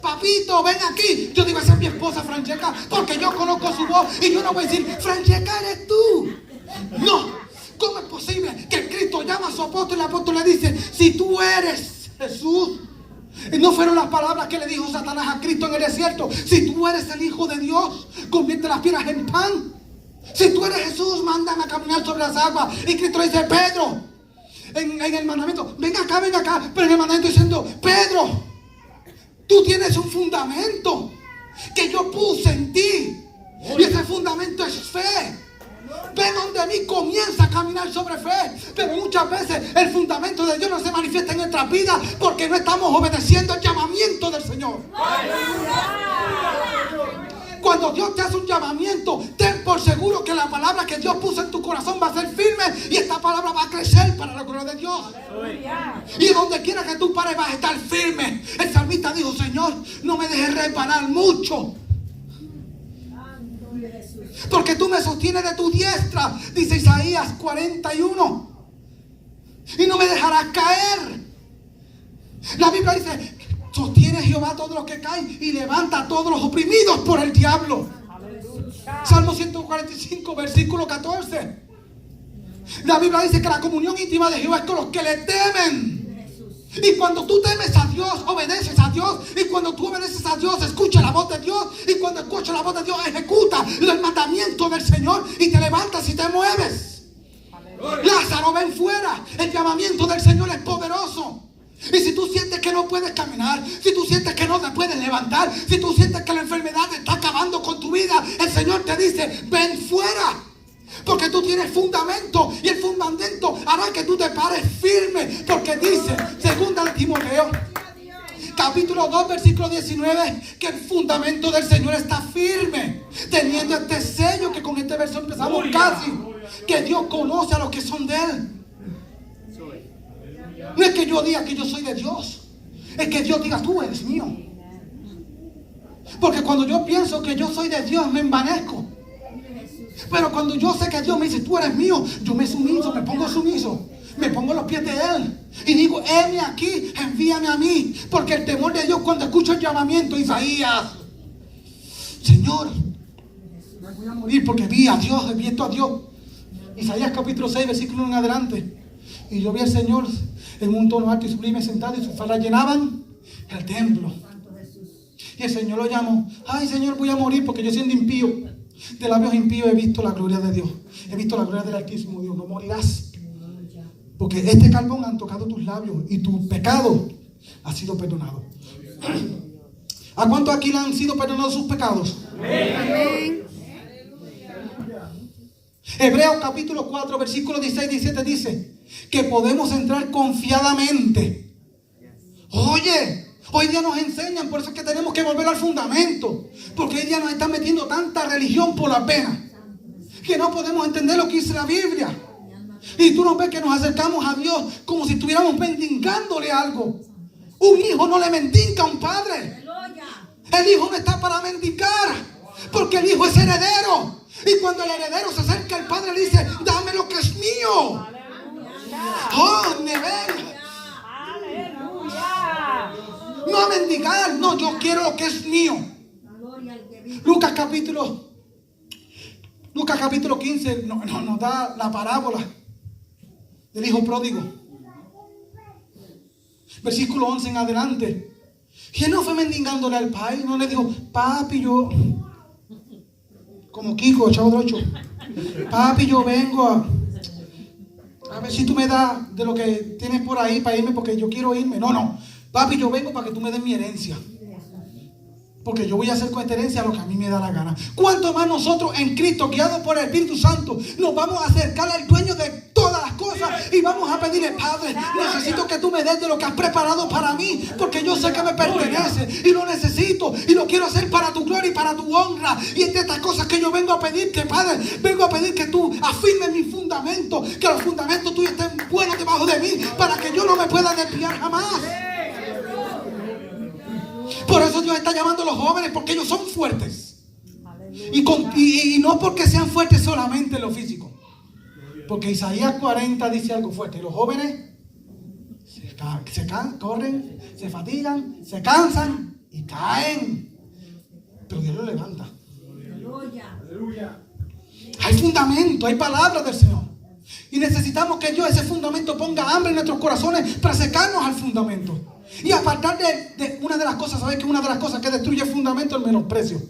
papito, ven aquí, yo digo: esa es mi esposa Francesca, porque yo conozco su voz. Y yo no voy a decir: Francesca, eres tú. No. ¿Cómo es posible que Cristo llama a su apóstol y el apóstol le dice: si tú eres Jesús? Y no fueron las palabras que le dijo Satanás a Cristo en el desierto: si tú eres el Hijo de Dios, convierte las piedras en pan. Si tú eres Jesús, mándame a caminar sobre las aguas. Y Cristo le dice: Pedro, en el mandamiento, ven acá. Pero en el mandamiento diciendo: Pedro, tú tienes un fundamento que yo puse en ti. Y ese fundamento es fe. Ve donde mí comienza a caminar sobre fe. Pero muchas veces el fundamento de Dios no se manifiesta en nuestras vidas porque no estamos obedeciendo el llamamiento del Señor. Cuando Dios te hace un llamamiento, ten por seguro que la palabra que Dios puso en tu corazón va a ser firme, y esta palabra va a crecer para la gloria de Dios. Y donde quiera que tú pares vas a estar firme. El salmista dijo: Señor, no me dejes resbalar mucho, porque tú me sostienes de tu diestra, dice Isaías 41, y no me dejarás caer. La Biblia dice: sostiene Jehová a todos los que caen y levanta a todos los oprimidos por el diablo. Salmo 145 versículo 14. La Biblia dice que la comunión íntima de Jehová es con los que le temen. Y cuando tú temes a Dios, obedeces a Dios. Y cuando tú obedeces a Dios, escucha la voz de Dios. Y cuando escucha la voz de Dios, ejecuta el mandamiento del Señor y te levantas y te mueves. Lázaro, ven fuera. El llamamiento del Señor es poderoso. Y si tú sientes que no puedes caminar, si tú sientes que no te puedes levantar, si tú sientes que la enfermedad está acabando con tu vida, el Señor te dice: ven fuera. Porque tú tienes fundamento, y el fundamento hará que tú te pares firme. Porque dice, segunda de Timoteo, capítulo 2, versículo 19, que el fundamento del Señor está firme, teniendo este sello, que con este verso empezamos casi, que Dios conoce a los que son de Él. No es que yo diga que yo soy de Dios, es que Dios diga: tú eres mío. Porque cuando yo pienso que yo soy de Dios, me envanezco. Pero cuando yo sé que Dios me dice: tú eres mío, yo me sumiso, me pongo sumiso. Me pongo a los pies de Él y digo, heme aquí, envíame a mí. Porque el temor de Dios, cuando escucho el llamamiento, Isaías, Señor, me voy a morir porque vi a Dios, he visto a Dios. Isaías capítulo 6, versículo 1 en adelante. Y yo vi al Señor en un tono alto y sublime sentado, y sus faldas llenaban el templo. Y el Señor lo llamó. Ay, Señor, voy a morir porque yo siendo impío, de labios impíos he visto la gloria de Dios. He visto la gloria del Altísimo Dios. No morirás, porque este carbón han tocado tus labios y tu pecado ha sido perdonado. ¿A cuántos aquí le han sido perdonados sus pecados? Amén. Hebreos capítulo 4, versículos 16 y 17 dice que podemos entrar confiadamente. Oye, hoy día nos enseñan, por eso es que tenemos que volver al fundamento, porque hoy día nos están metiendo tanta religión por la pena que no podemos entender lo que dice la Biblia. Y tú nos ves que nos acercamos a Dios como si estuviéramos mendigándole algo. Un hijo no le mendiga a un padre. El hijo no está para mendigar, porque el hijo es heredero. Y cuando el heredero se acerca al padre, le dice, dame lo que es mío. Oh, nivel. No a mendigar, no, yo quiero lo que es mío. Lucas capítulo 15 nos da la parábola del hijo pródigo. Versículo 11 en adelante. ¿Quién no fue mendigándole al padre? No le dijo, papi, yo, como Kiko, chavo de 8, papi, yo vengo a ver si tú me das de lo que tienes por ahí para irme, porque yo quiero irme. No, papi, yo vengo para que tú me des mi herencia, porque yo voy a hacer con esta herencia lo que a mí me da la gana. ¿Cuánto más nosotros en Cristo, guiados por el Espíritu Santo, nos vamos a acercar al dueño de todas las cosas y vamos a pedirle, Padre, necesito que tú me des de lo que has preparado para mí, porque yo sé que me pertenece y lo necesito y lo quiero hacer para tu gloria y para tu honra? Y entre estas cosas que yo vengo a pedirte, Padre, vengo a pedir que tú afirmes mi fundamento, que los fundamentos tuyos estén buenos debajo de mí, para que yo no me pueda desviar jamás. Por eso Dios está llamando a los jóvenes, porque ellos son fuertes. Y no porque sean fuertes solamente en lo físico. Porque Isaías 40 dice algo fuerte. Los jóvenes corren, se fatigan, se cansan y caen. Pero Dios los levanta. Hay fundamento, hay palabras del Señor. Y necesitamos que Dios, ese fundamento, ponga hambre en nuestros corazones para acercarnos al fundamento. Y apartar de una de las cosas, ¿sabes que una de las cosas que destruye el fundamento es el menosprecio?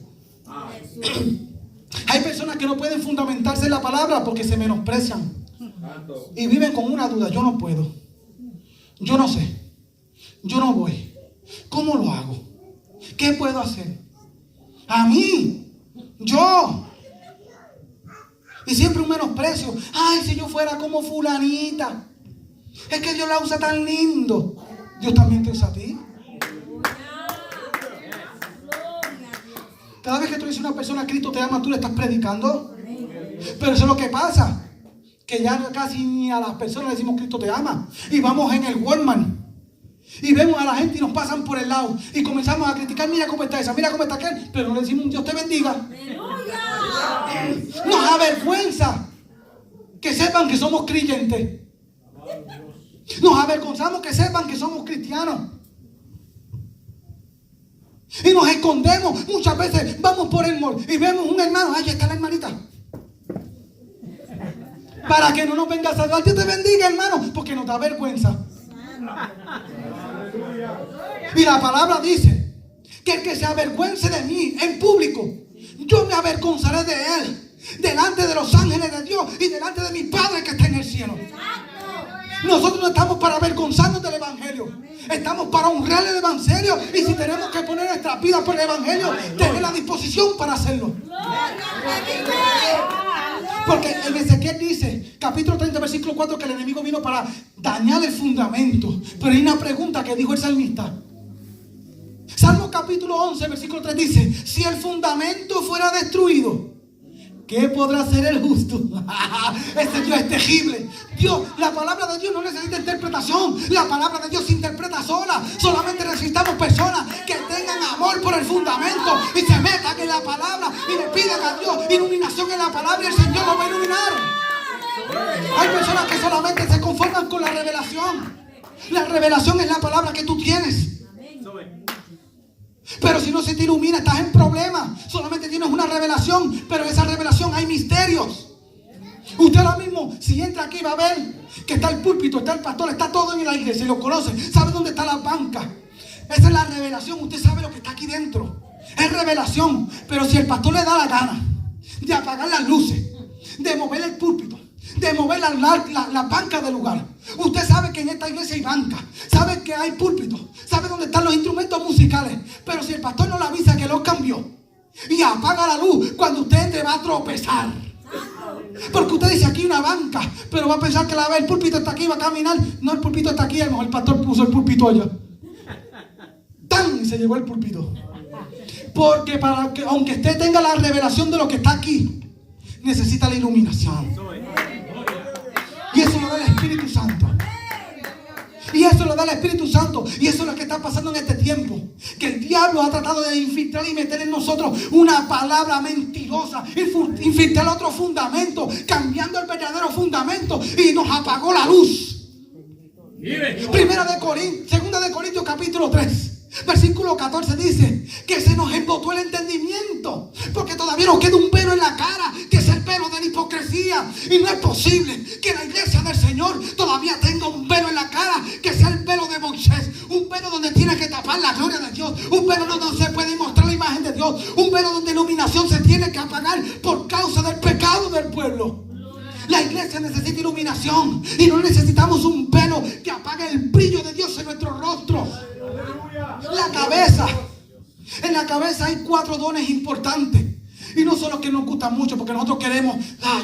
Hay personas que no pueden fundamentarse en la palabra porque se menosprecian y viven con una duda. Yo no puedo, yo no sé, yo no voy. ¿Cómo lo hago? ¿Qué puedo hacer? A mí, yo. Y siempre un menosprecio. Ay, si yo fuera como fulanita, es que Dios la usa tan lindo. Dios también te usa a ti. Cada vez que tú dices a una persona, Cristo te ama, tú le estás predicando. Pero eso es lo que pasa, que ya casi ni a las personas le decimos Cristo te ama. Y vamos en el Walmart y vemos a la gente y nos pasan por el lado y comenzamos a criticar, mira cómo está esa, mira cómo está aquel, pero no le decimos Dios te bendiga. Nos avergüenza que sepan que somos creyentes. Nos avergonzamos que sepan que somos cristianos. Y nos escondemos. Muchas veces vamos por el mall y vemos un hermano. Ahí está la hermanita. Para que no nos venga a saludar. Dios te bendiga, hermano. Porque nos da vergüenza. Y la palabra dice que el que se avergüence de mí en público, yo me avergonzaré de él delante de los ángeles de Dios y delante de mi Padre que está en el cielo. Nosotros no estamos para avergonzarnos del Evangelio. Estamos para honrar el Evangelio. Y si tenemos que poner nuestras vidas por el Evangelio, tener la disposición para hacerlo. Porque el Ezequiel dice, capítulo 30, versículo 4, que el enemigo vino para dañar el fundamento. Pero hay una pregunta que dijo el salmista. Salmo capítulo 11, versículo 3 dice, si el fundamento fuera destruido, ¿qué podrá hacer el justo? Este Dios es tejible. Dios, la palabra de Dios no necesita interpretación. La palabra de Dios se interpreta sola. Solamente necesitamos personas que tengan amor por el fundamento y se metan en la palabra y le pidan a Dios iluminación en la palabra y el Señor los va a iluminar. Hay personas que solamente se conforman con la revelación. La revelación es la palabra que tú tienes. Pero si no se te ilumina, estás en problemas. Solamente tienes una revelación, pero en esa revelación hay misterios. Usted ahora mismo, si entra aquí, va a ver que está el púlpito, está el pastor, está todo en la iglesia y lo conoce. Sabe dónde está la banca. Esa es la revelación. Usted sabe lo que está aquí dentro. Es revelación. Pero si el pastor le da la gana de apagar las luces, de mover el púlpito, de mover la banca del lugar, usted sabe que en esta iglesia hay banca, sabe que hay púlpito, sabe dónde están los instrumentos musicales. Pero si el pastor no le avisa que los cambió y apaga la luz, cuando usted entre va a tropezar. Porque usted dice aquí una banca, pero va a pensar que el púlpito está aquí, va a caminar. No, el púlpito está aquí, a lo mejor el pastor puso el púlpito allá. ¡Tan! Y se llevó el púlpito. Porque para que, aunque usted tenga la revelación de lo que está aquí, necesita la iluminación. Y eso lo da el Espíritu Santo. Y eso lo da el Espíritu Santo. Y eso es lo que está pasando en este tiempo. Que el diablo ha tratado de infiltrar y meter en nosotros una palabra mentirosa. Infiltrar otro fundamento. Cambiando el verdadero fundamento. Y nos apagó la luz. Segunda de Corintios capítulo 3. Versículo 14 dice que se nos embotó el entendimiento, porque todavía nos queda un velo en la cara, que es el velo de la hipocresía. Y no es posible que la iglesia del Señor todavía tenga un velo en la cara, que sea el velo de Moisés, un velo donde tiene que tapar la gloria de Dios, un velo donde no se puede mostrar la imagen de Dios, un velo donde la iluminación se tiene que apagar por causa del pecado del pueblo. La iglesia necesita iluminación y no necesitamos un velo que apague el brillo de Dios en nuestros rostros. La cabeza. En la cabeza hay 4 dones importantes. Y no son los que nos gustan mucho, porque nosotros queremos,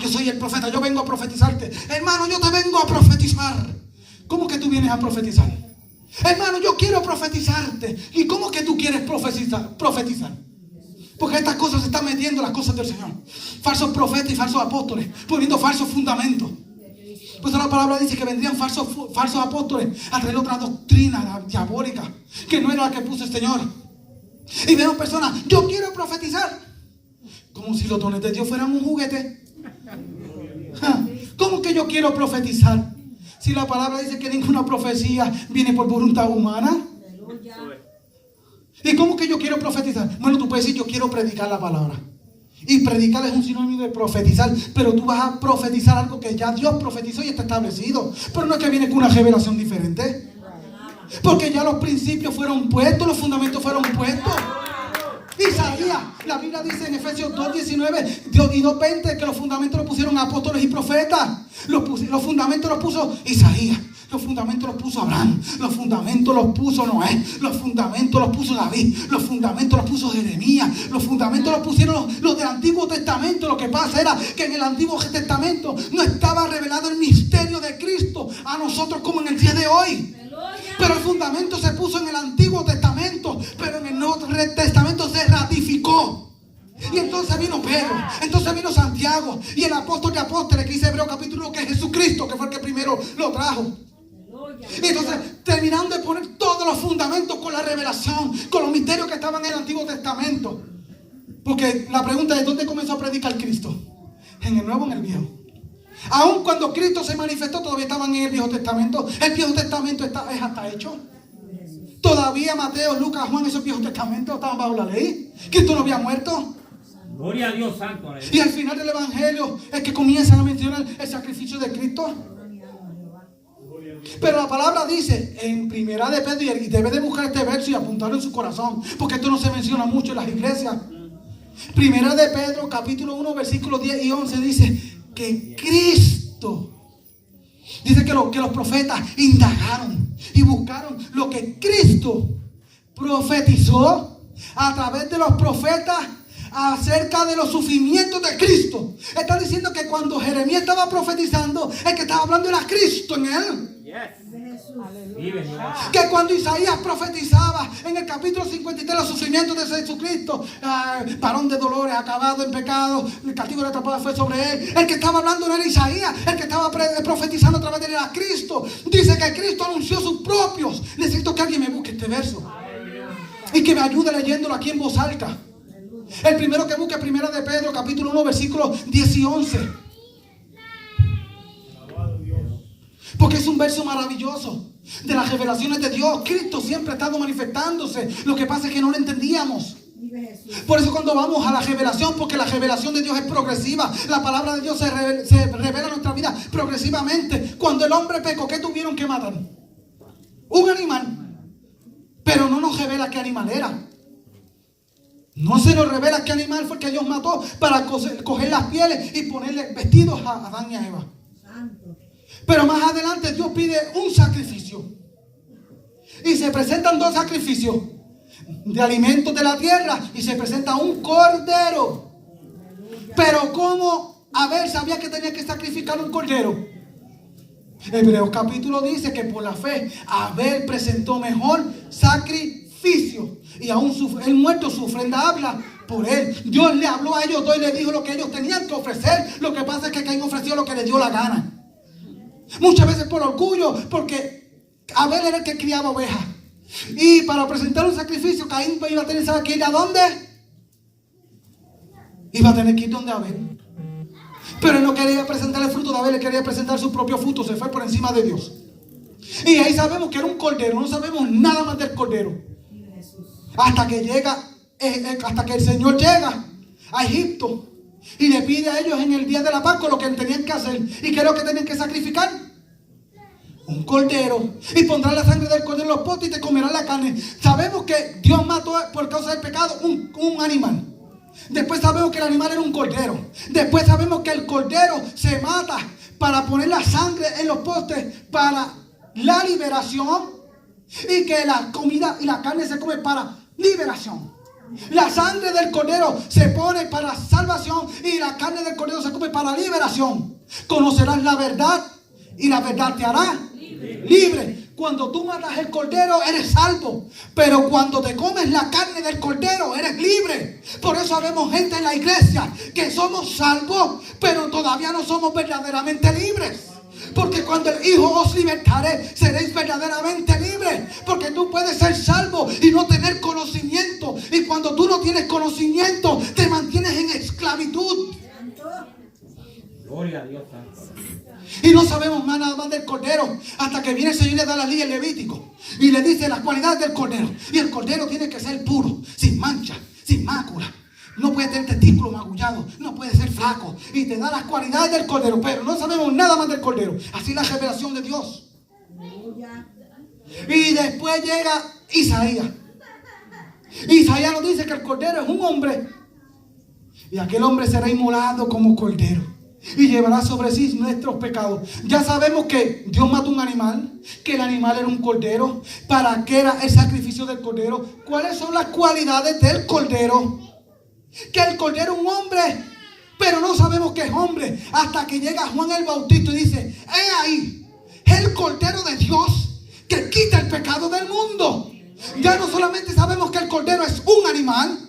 yo soy el profeta, yo vengo a profetizarte. Hermano, yo te vengo a profetizar. ¿Cómo que tú vienes a profetizar? Hermano, yo quiero profetizarte. ¿Y cómo que tú quieres profetizar? Porque estas cosas se están metiendo las cosas del Señor. Falsos profetas y falsos apóstoles, poniendo falsos fundamentos. Pues la palabra dice que vendrían falsos apóstoles a traer otra doctrina diabólica, que no era la que puso el Señor. Y vemos personas, yo quiero profetizar, como si los dones de Dios fueran un juguete. ¿Cómo que yo quiero profetizar? Si la palabra dice que ninguna profecía viene por voluntad humana. ¿Y cómo que yo quiero profetizar? Bueno, tú puedes decir, yo quiero predicar la palabra. Y predicar es un sinónimo de profetizar. Pero tú vas a profetizar algo que ya Dios profetizó y está establecido. Pero no es que viene con una revelación diferente. Porque ya los principios fueron puestos, los fundamentos fueron puestos. Isaías, la Biblia dice en Efesios 2:19 y 2:20 que los fundamentos los pusieron apóstoles y profetas. Los fundamentos los puso Isaías. Los fundamentos los puso Abraham, los fundamentos los puso Noé, los fundamentos los puso David, los fundamentos los puso Jeremías, los fundamentos los pusieron los del Antiguo Testamento. Lo que pasa era que en el Antiguo Testamento no estaba revelado el misterio de Cristo a nosotros como en el día de hoy. Pero el fundamento se puso en el Antiguo Testamento, pero en el Nuevo Testamento se ratificó. Y entonces vino Pedro, entonces vino Santiago y el apóstol de apóstoles que dice Hebreos capítulo 1 que es Jesucristo, que fue el que primero lo trajo. Y entonces terminaron de poner todos los fundamentos con la revelación, con los misterios que estaban en el Antiguo Testamento. Porque la pregunta es, ¿dónde comenzó a predicar Cristo? ¿En el Nuevo o en el Viejo? Aun cuando Cristo se manifestó, todavía estaban en el Viejo Testamento. El Viejo Testamento es hasta hecho. Todavía Mateo, Lucas, Juan, esos Viejos Testamentos estaban bajo la ley. Cristo no había muerto. Gloria a Dios santo. Y al final del Evangelio es que comienzan a mencionar el sacrificio de Cristo. Pero la palabra dice en Primera de Pedro, y debe de buscar este verso y apuntarlo en su corazón, porque esto no se menciona mucho en las iglesias. Primera de Pedro capítulo 1 versículos 10 y 11 dice que Cristo, dice que los profetas indagaron y buscaron lo que Cristo profetizó a través de los profetas acerca de los sufrimientos de Cristo. Está diciendo que cuando Jeremías estaba profetizando, el que estaba hablando era Cristo en él. Que cuando Isaías profetizaba en el capítulo 53 los sufrimientos de Jesucristo, varón de dolores, acabado en pecado, el castigo de la tapada fue sobre él. El que estaba hablando no era Isaías, el que estaba profetizando a través de él era Cristo. Dice que Cristo anunció sus propios. Necesito que alguien me busque este verso y que me ayude leyéndolo aquí en voz alta. El primero que busque Primera de Pedro capítulo 1 versículos 10 y 11. Porque es un verso maravilloso de las revelaciones de Dios. Cristo siempre ha estado manifestándose. Lo que pasa es que no lo entendíamos. Por eso cuando vamos a la revelación, porque la revelación de Dios es progresiva, la palabra de Dios se revela en nuestra vida progresivamente. Cuando el hombre pecó, ¿qué tuvieron que matar? Un animal. Pero no nos revela qué animal era. No se nos revela qué animal fue que Dios mató para coger las pieles y ponerle vestidos a Adán y a Eva. Pero más adelante Dios pide un sacrificio. Y se presentan dos sacrificios de alimentos de la tierra. Y se presenta un cordero. Pero ¿cómo Abel sabía que tenía que sacrificar un cordero? Hebreos capítulo dice que por la fe Abel presentó mejor sacrificio. Y aún el muerto, su ofrenda habla por él. Dios le habló a ellos dos y le dijo lo que ellos tenían que ofrecer. Lo que pasa es que Caín ofreció lo que le dio la gana. Muchas veces por orgullo, porque Abel era el que criaba ovejas. Y para presentar un sacrificio, Caín iba a tener que ir a dónde. Iba a tener que ir donde Abel. Pero él no quería presentar el fruto de Abel, él quería presentar su propio fruto. Se fue por encima de Dios. Y ahí sabemos que era un cordero. No sabemos nada más del cordero. Hasta que el Señor llega a Egipto y le pide a ellos en el día de la Pascua lo que tenían que hacer. ¿Y qué es lo que tenían que sacrificar? Un cordero. Y pondrán la sangre del cordero en los postes y te comerán la carne. Sabemos que Dios mató por causa del pecado un animal. Después sabemos que el animal era un cordero. Después sabemos que el cordero se mata para poner la sangre en los postes para la liberación. Y que la comida y la carne se come para liberación. La sangre del cordero se pone para salvación y la carne del cordero se come para liberación. Conocerás la verdad y la verdad te hará libre. Cuando tú matas el cordero eres salvo, pero cuando te comes la carne del cordero eres libre. Por eso vemos gente en la iglesia que somos salvos, pero todavía no somos verdaderamente libres. Porque cuando el Hijo os libertare, seréis verdaderamente libres. Porque tú puedes ser salvo y no tener conocimiento. Y cuando tú no tienes conocimiento, te mantienes en esclavitud. Gloria a Dios. Y no sabemos nada más del cordero hasta que viene el Señor y le da la ley en Levítico. Y le dice las cualidades del cordero. Y el cordero tiene que ser puro, sin mancha, sin mácula. No puede tener testículos magullados, no puede ser flaco. Y te da las cualidades del cordero, pero no sabemos nada más del cordero. Así la revelación de Dios. Y después llega Isaías. Isaías nos dice que el cordero es un hombre. Y aquel hombre será inmolado como cordero. Y llevará sobre sí nuestros pecados. Ya sabemos que Dios mató un animal, que el animal era un cordero. ¿Para qué era el sacrificio del cordero? ¿Cuáles son las cualidades del cordero? Que el cordero es un hombre, pero no sabemos que es hombre hasta que llega Juan el Bautista y dice: he ahí el cordero de Dios que quita el pecado del mundo. Ya no solamente sabemos que el cordero es un animal,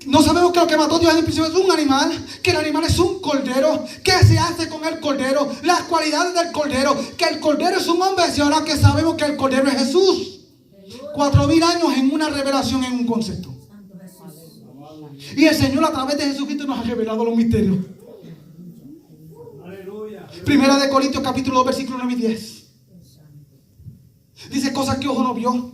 no sabemos que lo que mató Dios en el principio es un animal, que el animal es un cordero. ¿Qué se hace con el cordero? Las cualidades del cordero, que el cordero es un hombre. Y ahora que sabemos que el cordero es Jesús, 4,000 años en una revelación, en un concepto. Y el Señor a través de Jesucristo nos ha revelado los misterios. Primera de Corintios capítulo 2 versículos 9 y 10. Dice: cosas que ojo no vio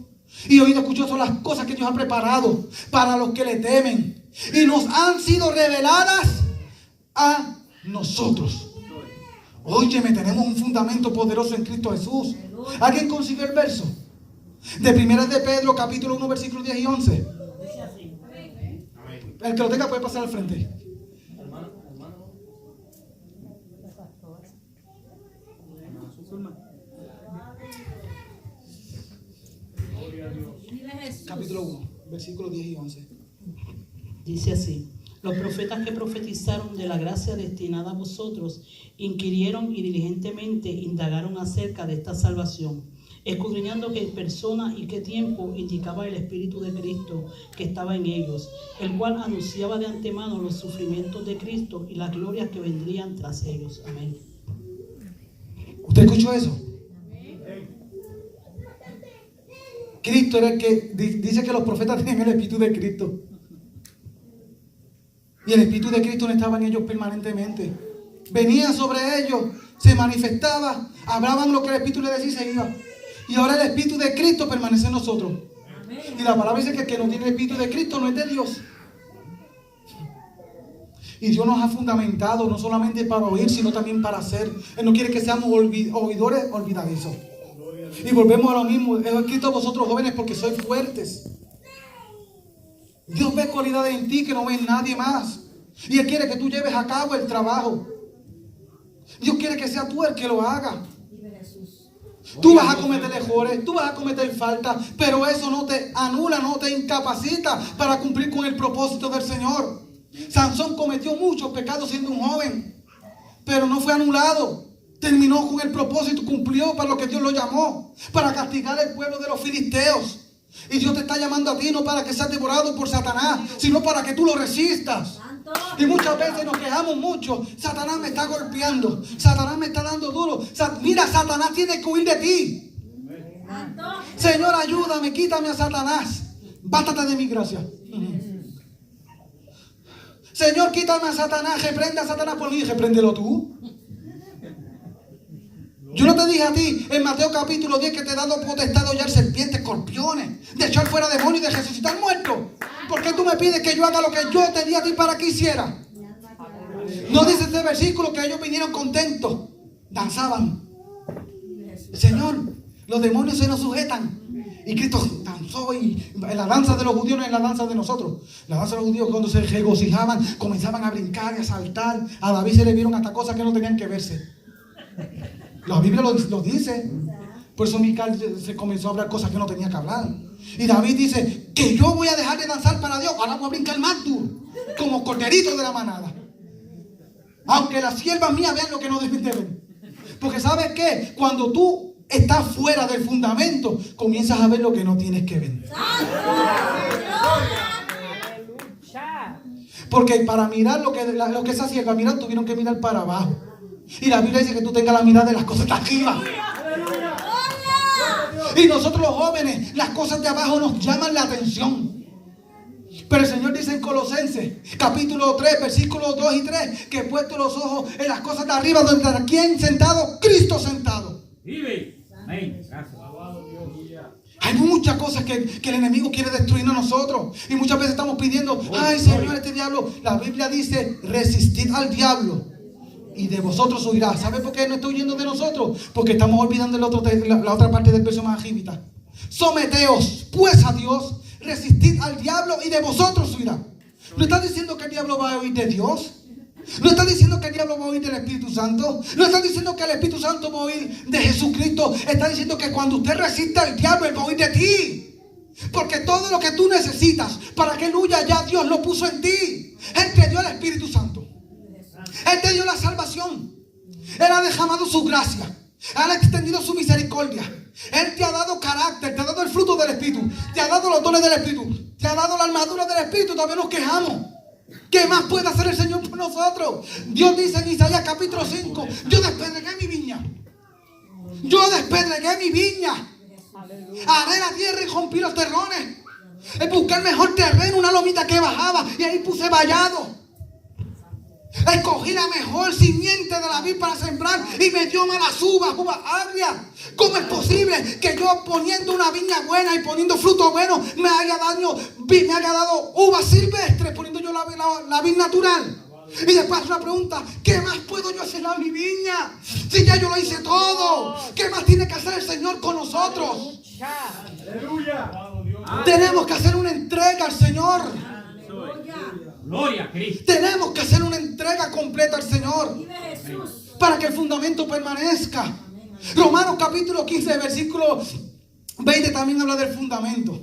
y oído escuchó son las cosas que Dios ha preparado para los que le temen. Y nos han sido reveladas a nosotros. Óyeme, tenemos un fundamento poderoso en Cristo Jesús. ¿Alguien consiguió el verso? De Primera de Pedro capítulo 1 versículos 10 y 11. El que lo tenga puede pasar al frente. Capítulo 1, versículos 10 y 11. Dice así: los profetas que profetizaron de la gracia destinada a vosotros inquirieron y diligentemente indagaron acerca de esta salvación, escudriñando qué persona y qué tiempo indicaba el Espíritu de Cristo que estaba en ellos, el cual anunciaba de antemano los sufrimientos de Cristo y las glorias que vendrían tras ellos. Amén. ¿Usted escuchó eso? Cristo era el que dice que los profetas tenían el Espíritu de Cristo. Y el Espíritu de Cristo no estaba en ellos permanentemente. venía sobre ellos, se manifestaba, hablaban lo que el Espíritu les decía y se iba. Y ahora el Espíritu de Cristo permanece en nosotros. Y la palabra dice que el que no tiene el Espíritu de Cristo no es de Dios. Y Dios nos ha fundamentado no solamente para oír, sino también para hacer. Él no quiere que seamos oidores olvidadizos. Y volvemos a lo mismo. He escrito a vosotros jóvenes porque sois fuertes. Dios ve cualidades en ti que no ve en nadie más. Y Él quiere que tú lleves a cabo el trabajo. Dios quiere que sea tú el que lo haga. Tú vas a cometer errores, tú vas a cometer faltas, pero eso no te anula, no te incapacita para cumplir con el propósito del Señor. Sansón cometió muchos pecados siendo un joven, pero no fue anulado. Terminó con el propósito, cumplió para lo que Dios lo llamó, para castigar al pueblo de los filisteos. Y Dios te está llamando a ti no para que seas devorado por Satanás, sino para que tú lo resistas. Y muchas veces nos quejamos mucho. Satanás me está golpeando, Satanás me está dando duro. Mira, Satanás tiene que huir de ti. Señor, ayúdame, quítame a Satanás. Bástate de mi gracia. Señor, quítame a Satanás, reprende a Satanás por mí, repréndelo tú. Yo no te dije a ti en Mateo capítulo 10 que te he dado potestad de hollar serpientes, escorpiones, de echar fuera demonios y de resucitar muertos. ¿Por qué tú me pides que yo haga lo que yo te di a ti para que hiciera? No dice este versículo que ellos vinieron contentos, danzaban. Señor, los demonios se nos sujetan. Y Cristo danzó, y la danza de los judíos no es la danza de nosotros. La danza de los judíos, cuando se regocijaban, comenzaban a brincar y a saltar. A David se le vieron hasta cosas que no tenían que verse. La Biblia lo dice. Por eso Mical se comenzó a hablar cosas que no tenía que hablar. Y David dice que yo voy a dejar de danzar para Dios. Ahora voy a brincar más duro, como corderitos de la manada. Aunque las siervas mías vean lo que no deben de ver. Porque ¿sabes qué? Cuando tú estás fuera del fundamento, comienzas a ver lo que no tienes que ver. Porque para mirar lo que esas siervas miran, tuvieron que mirar para abajo. Y la Biblia dice que tú tengas la mirada de las cosas de arriba. Y nosotros los jóvenes, las cosas de abajo nos llaman la atención. Pero el Señor dice en Colosenses, capítulo 3, versículos 2 y 3, que he puesto los ojos en las cosas de arriba, donde está ¿quién sentado? Cristo sentado. Vive. Amén. Gracias. Hay muchas cosas que el enemigo quiere destruirnos a nosotros. Y muchas veces estamos pidiendo, ay Señor, este diablo. La Biblia dice, resistid al diablo y de vosotros huirá. ¿Sabe por qué no está huyendo de nosotros? Porque estamos olvidando la otra parte del verso más arribita. Someteos pues a Dios, resistid al diablo y de vosotros huirá. ¿No está diciendo que el diablo va a huir de Dios? ¿No está diciendo que el diablo va a oír del Espíritu Santo? ¿No está diciendo que el Espíritu Santo va a oír de Jesucristo? Está diciendo que cuando usted resista al diablo, Él va a oír de ti. Porque todo lo que tú necesitas para que Él huya, ya Dios lo puso en ti. Él te dio el Espíritu Santo. Él te dio la salvación. Él ha derramado su gracia. Él ha extendido su misericordia. Él te ha dado carácter, te ha dado el fruto del Espíritu, te ha dado los dones del Espíritu, te ha dado la armadura del Espíritu. Todavía nos quejamos. ¿Qué más puede hacer el Señor por nosotros? Dios dice en Isaías capítulo 5, yo despedregué mi viña. Yo despedregué mi viña. Haré la tierra y rompí los terrones. Busqué el mejor terreno, una lomita que bajaba, y ahí puse vallado. Escogí la mejor simiente de la vid para sembrar y me dio malas uvas agrias. ¿Cómo es posible que yo poniendo una viña buena y poniendo fruto bueno me haya dado uvas silvestres, poniendo yo la vid natural? Y después una pregunta, ¿qué más puedo yo hacer a mi viña? Si ya yo lo hice todo, ¿qué más tiene que hacer el Señor con nosotros? Aleluya. Tenemos que hacer una entrega al Señor. Gloria a Cristo. Tenemos que hacer una entrega completa al Señor para que el fundamento permanezca. Romanos capítulo 15, versículo 20 también habla del fundamento.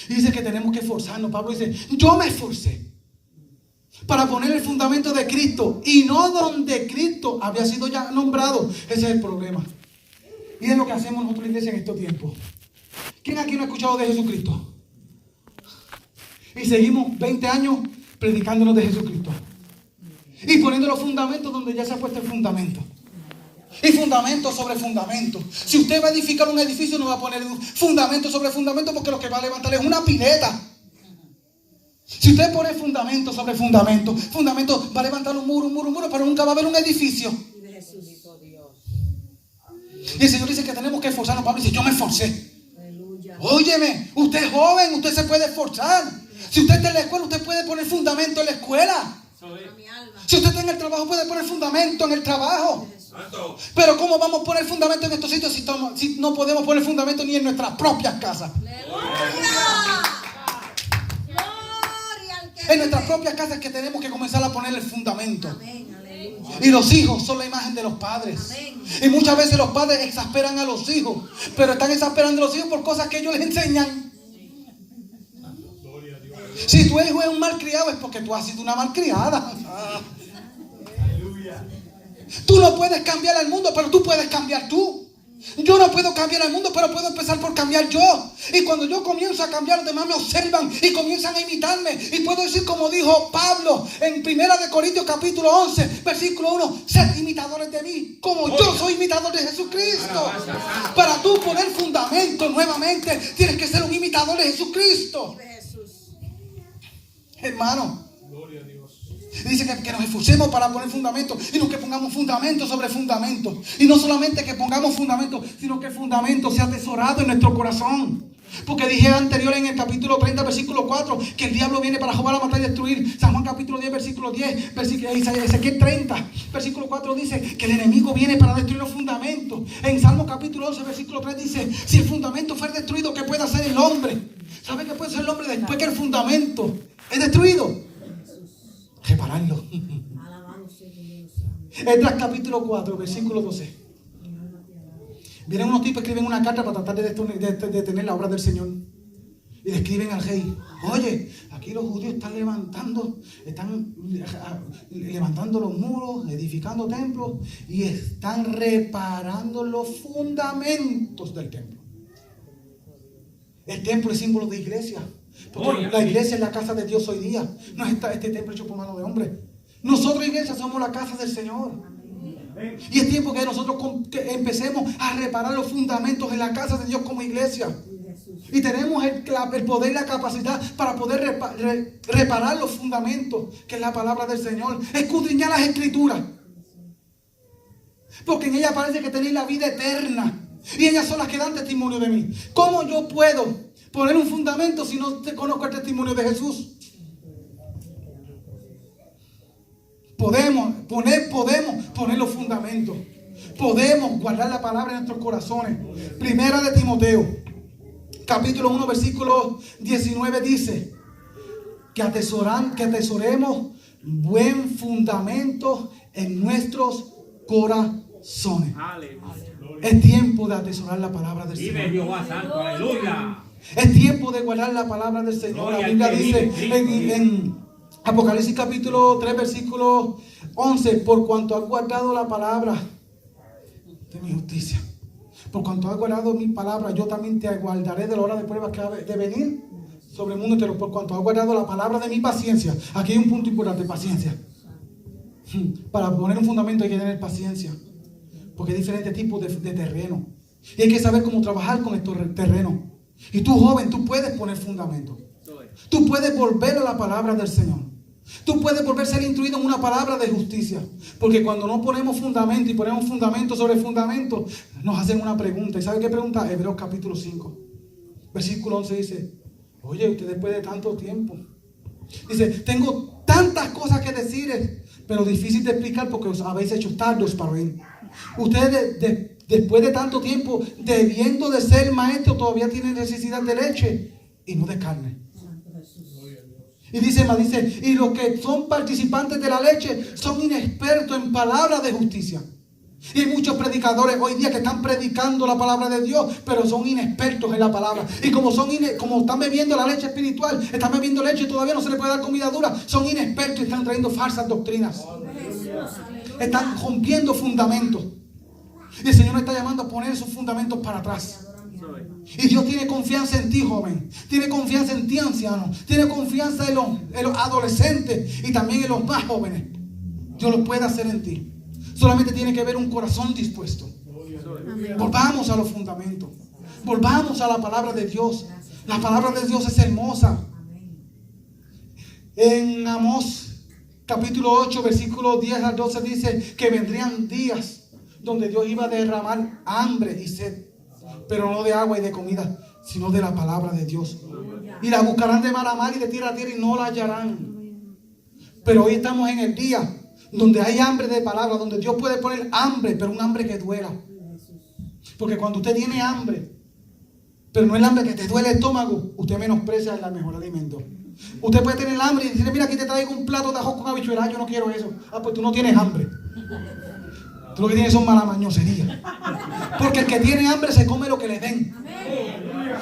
Y dice que tenemos que esforzarnos. Pablo dice, yo me esforcé para poner el fundamento de Cristo y no donde Cristo había sido ya nombrado. Ese es el problema. Y es lo que hacemos nosotros, iglesia, en estos tiempos. ¿Quién aquí no ha escuchado de Jesucristo? Y seguimos 20 años predicándonos de Jesucristo y poniendo los fundamentos donde ya se ha puesto el fundamento. Y fundamento sobre fundamento. Si usted va a edificar un edificio, no va a poner fundamento sobre fundamento, porque lo que va a levantar es una pileta. Si usted pone fundamento sobre fundamento, fundamento va a levantar un muro, pero nunca va a haber un edificio. Y el Señor dice que tenemos que esforzarnos. Pablo dice, yo me esforcé. Óyeme, usted es joven, usted se puede esforzar. Si usted está en la escuela, usted puede poner fundamento en la escuela. Si usted está en el trabajo, puede poner fundamento en el trabajo. Pero ¿cómo vamos a poner fundamento en estos sitios si no podemos poner fundamento ni en nuestras propias casas? En nuestras propias casas que tenemos que comenzar a poner el fundamento. Y los hijos son la imagen de los padres. Y muchas veces los padres exasperan a los hijos, pero están exasperando a los hijos por cosas que ellos les enseñan. Si tu hijo es un malcriado, es porque tú has sido una malcriada. Tú no puedes cambiar al mundo, pero tú puedes cambiar tú. Yo no puedo cambiar al mundo, pero puedo empezar por cambiar yo. Y cuando yo comienzo a cambiar, los demás me observan y comienzan a imitarme. Y puedo decir como dijo Pablo en 1 Corintios capítulo 11, versículo 1: sed imitadores de mí, como yo soy imitador de Jesucristo. Para tú poner fundamento nuevamente, tienes que ser un imitador de Jesucristo. Hermano, dice que nos esforcemos para poner fundamento, y no que pongamos fundamento sobre fundamento. Y no solamente que pongamos fundamento, sino que el fundamento sea atesorado en nuestro corazón. Porque dije anterior en el capítulo 30, versículo 4, que el diablo viene para robar, matar y destruir. San Juan capítulo 10, versículo 10, Ezequiel 30, versículo 4 dice que el enemigo viene para destruir los fundamentos. En Salmo capítulo 11, versículo 3 dice, si el fundamento fuera destruido, ¿qué puede hacer el hombre? ¿Sabe qué puede hacer el hombre después que el fundamento es destruido? Repararlo. Esdras capítulo 4, versículo 12. Vienen unos tipos que escriben una carta para tratar de detener la obra del Señor. Y le escriben al rey: oye, aquí los judíos están levantando los muros, edificando templos y están reparando los fundamentos del templo. El templo es símbolo de iglesia. Porque la iglesia es la casa de Dios hoy día. No es este templo hecho por mano de hombre. Nosotros, iglesia, somos la casa del Señor. Y es tiempo que nosotros empecemos a reparar los fundamentos en la casa de Dios como iglesia. Y tenemos el poder y la capacidad para poder reparar los fundamentos, que es la palabra del Señor. Escudriñar las escrituras, porque en ellas parece que tenéis la vida eterna, y ellas son las que dan testimonio de mí. ¿Cómo yo puedo poner un fundamento si no conozco el testimonio de Jesús? Podemos poner los fundamentos. Podemos guardar la palabra en nuestros corazones. Primera de Timoteo, capítulo 1, versículo 19 dice que atesoremos buen fundamento en nuestros corazones. Es tiempo de atesorar la palabra del Señor. Jehová santo, aleluya. Es tiempo de guardar la palabra del Señor. La Biblia dice en Apocalipsis capítulo 3, versículo 11: por cuanto has guardado la palabra de mi justicia, por cuanto has guardado mi palabra, yo también te guardaré de la hora de prueba que ha de venir sobre el mundo entero. Por cuanto has guardado la palabra de mi paciencia. Aquí hay un punto importante: paciencia. Para poner un fundamento hay que tener paciencia, porque hay diferentes tipos de terreno, y hay que saber cómo trabajar con estos terrenos. Y tú, joven, tú puedes poner fundamento. Tú puedes volver a la palabra del Señor. Tú puedes volver a ser instruido en una palabra de justicia. Porque cuando no ponemos fundamento y ponemos fundamento sobre fundamento, nos hacen una pregunta. ¿Y sabe qué pregunta? Hebreos capítulo 5, versículo 11 dice: oye, usted después de tanto tiempo, dice, tengo tantas cosas que decirles, pero difícil de explicar porque os habéis hecho tardos para oír. Ustedes después de tanto tiempo, debiendo de ser maestros, todavía tienen necesidad de leche y no de carne. Y dice, y los que son participantes de la leche son inexpertos en palabras de justicia. Y hay muchos predicadores hoy día que están predicando la palabra de Dios, pero son inexpertos en la palabra. Y como están bebiendo la leche espiritual, están bebiendo leche y todavía no se les puede dar comida dura, son inexpertos y están trayendo falsas doctrinas. Están rompiendo fundamentos. Y el Señor nos está llamando a poner esos fundamentos para atrás. Y Dios tiene confianza en ti, joven. Tiene confianza en ti, anciano. Tiene confianza en los adolescentes y también en los más jóvenes. Dios lo puede hacer en ti. Solamente tiene que haber un corazón dispuesto. Volvamos a los fundamentos. Volvamos a la palabra de Dios. La palabra de Dios es hermosa. En Amós, capítulo 8, versículo 10 al 12 dice que vendrían días donde Dios iba a derramar hambre y sed, pero no de agua y de comida, sino de la palabra de Dios. Y la buscarán de mar a mar y de tierra a tierra y no la hallarán. Pero hoy estamos en el día donde hay hambre de palabra, donde Dios puede poner hambre, pero un hambre que duela. Porque cuando usted tiene hambre, pero no el hambre que te duele el estómago, usted menosprecia el mejor alimento. Usted puede tener hambre y decirle, mira, aquí te traigo un plato de arroz con habichuelas. Yo no quiero eso. Ah, pues tú no tienes hambre. Tú lo que tienes son malamañoserías. Porque el que tiene hambre se come lo que le den.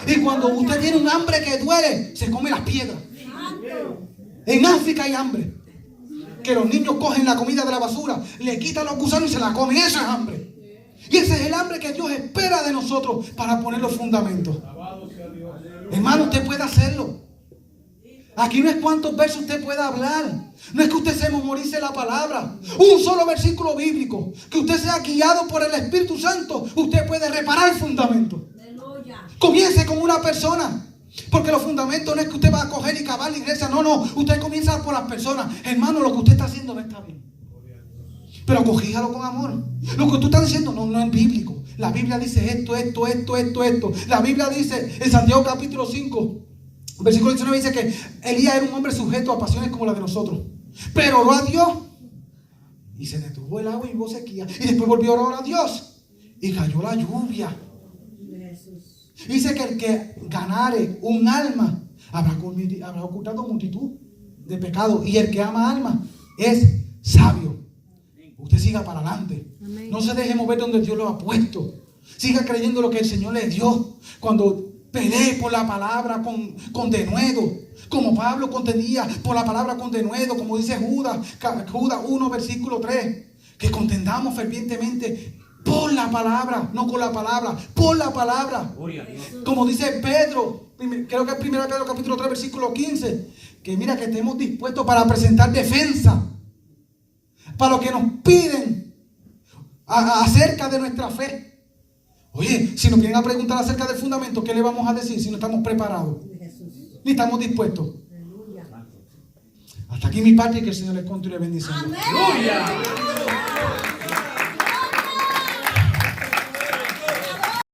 Y cuando usted tiene un hambre que duele, se come las piedras. En África hay hambre. Que los niños cogen la comida de la basura, le quitan los gusanos y se la comen. Eso es hambre. Y ese es el hambre que Dios espera de nosotros para poner los fundamentos. Hermano, usted puede hacerlo. Aquí no es cuántos versos usted pueda hablar. No es que usted se memorice la palabra. Un solo versículo bíblico. Que usted sea guiado por el Espíritu Santo. Usted puede reparar el fundamento. Comience con una persona. Porque los fundamentos no es que usted va a coger y cavar la iglesia. No, no. Usted comienza por las personas. Hermano, lo que usted está haciendo no está bien. Pero cogíjalo con amor. Lo que tú estás diciendo no es bíblico. La Biblia dice esto. La Biblia dice en Santiago capítulo 5, versículo 19 dice que Elías era un hombre sujeto a pasiones como las de nosotros. Pero oró a Dios y se detuvo el agua y hubo sequía. Y después volvió a orar a Dios y cayó la lluvia. Dice que el que ganare un alma habrá ocultado multitud de pecados. Y el que ama alma es sabio. Usted siga para adelante. No se deje mover donde Dios lo ha puesto. Siga creyendo lo que el Señor le dio. Cuando pelee por la palabra con denuedo, como Pablo contendía por la palabra con denuedo, como dice Judas 1 versículo 3, que contendamos fervientemente por la palabra, no con la palabra, por la palabra. Como dice Pedro, creo que es 1 Pedro capítulo 3 versículo 15, que mira que estemos dispuestos para presentar defensa para lo que nos piden acerca de nuestra fe. Oye, si nos vienen a preguntar acerca del fundamento, ¿qué le vamos a decir si no estamos preparados? Ni estamos dispuestos. Hasta aquí mi parte y que el Señor les continúe bendiciendo. ¡Aleluya!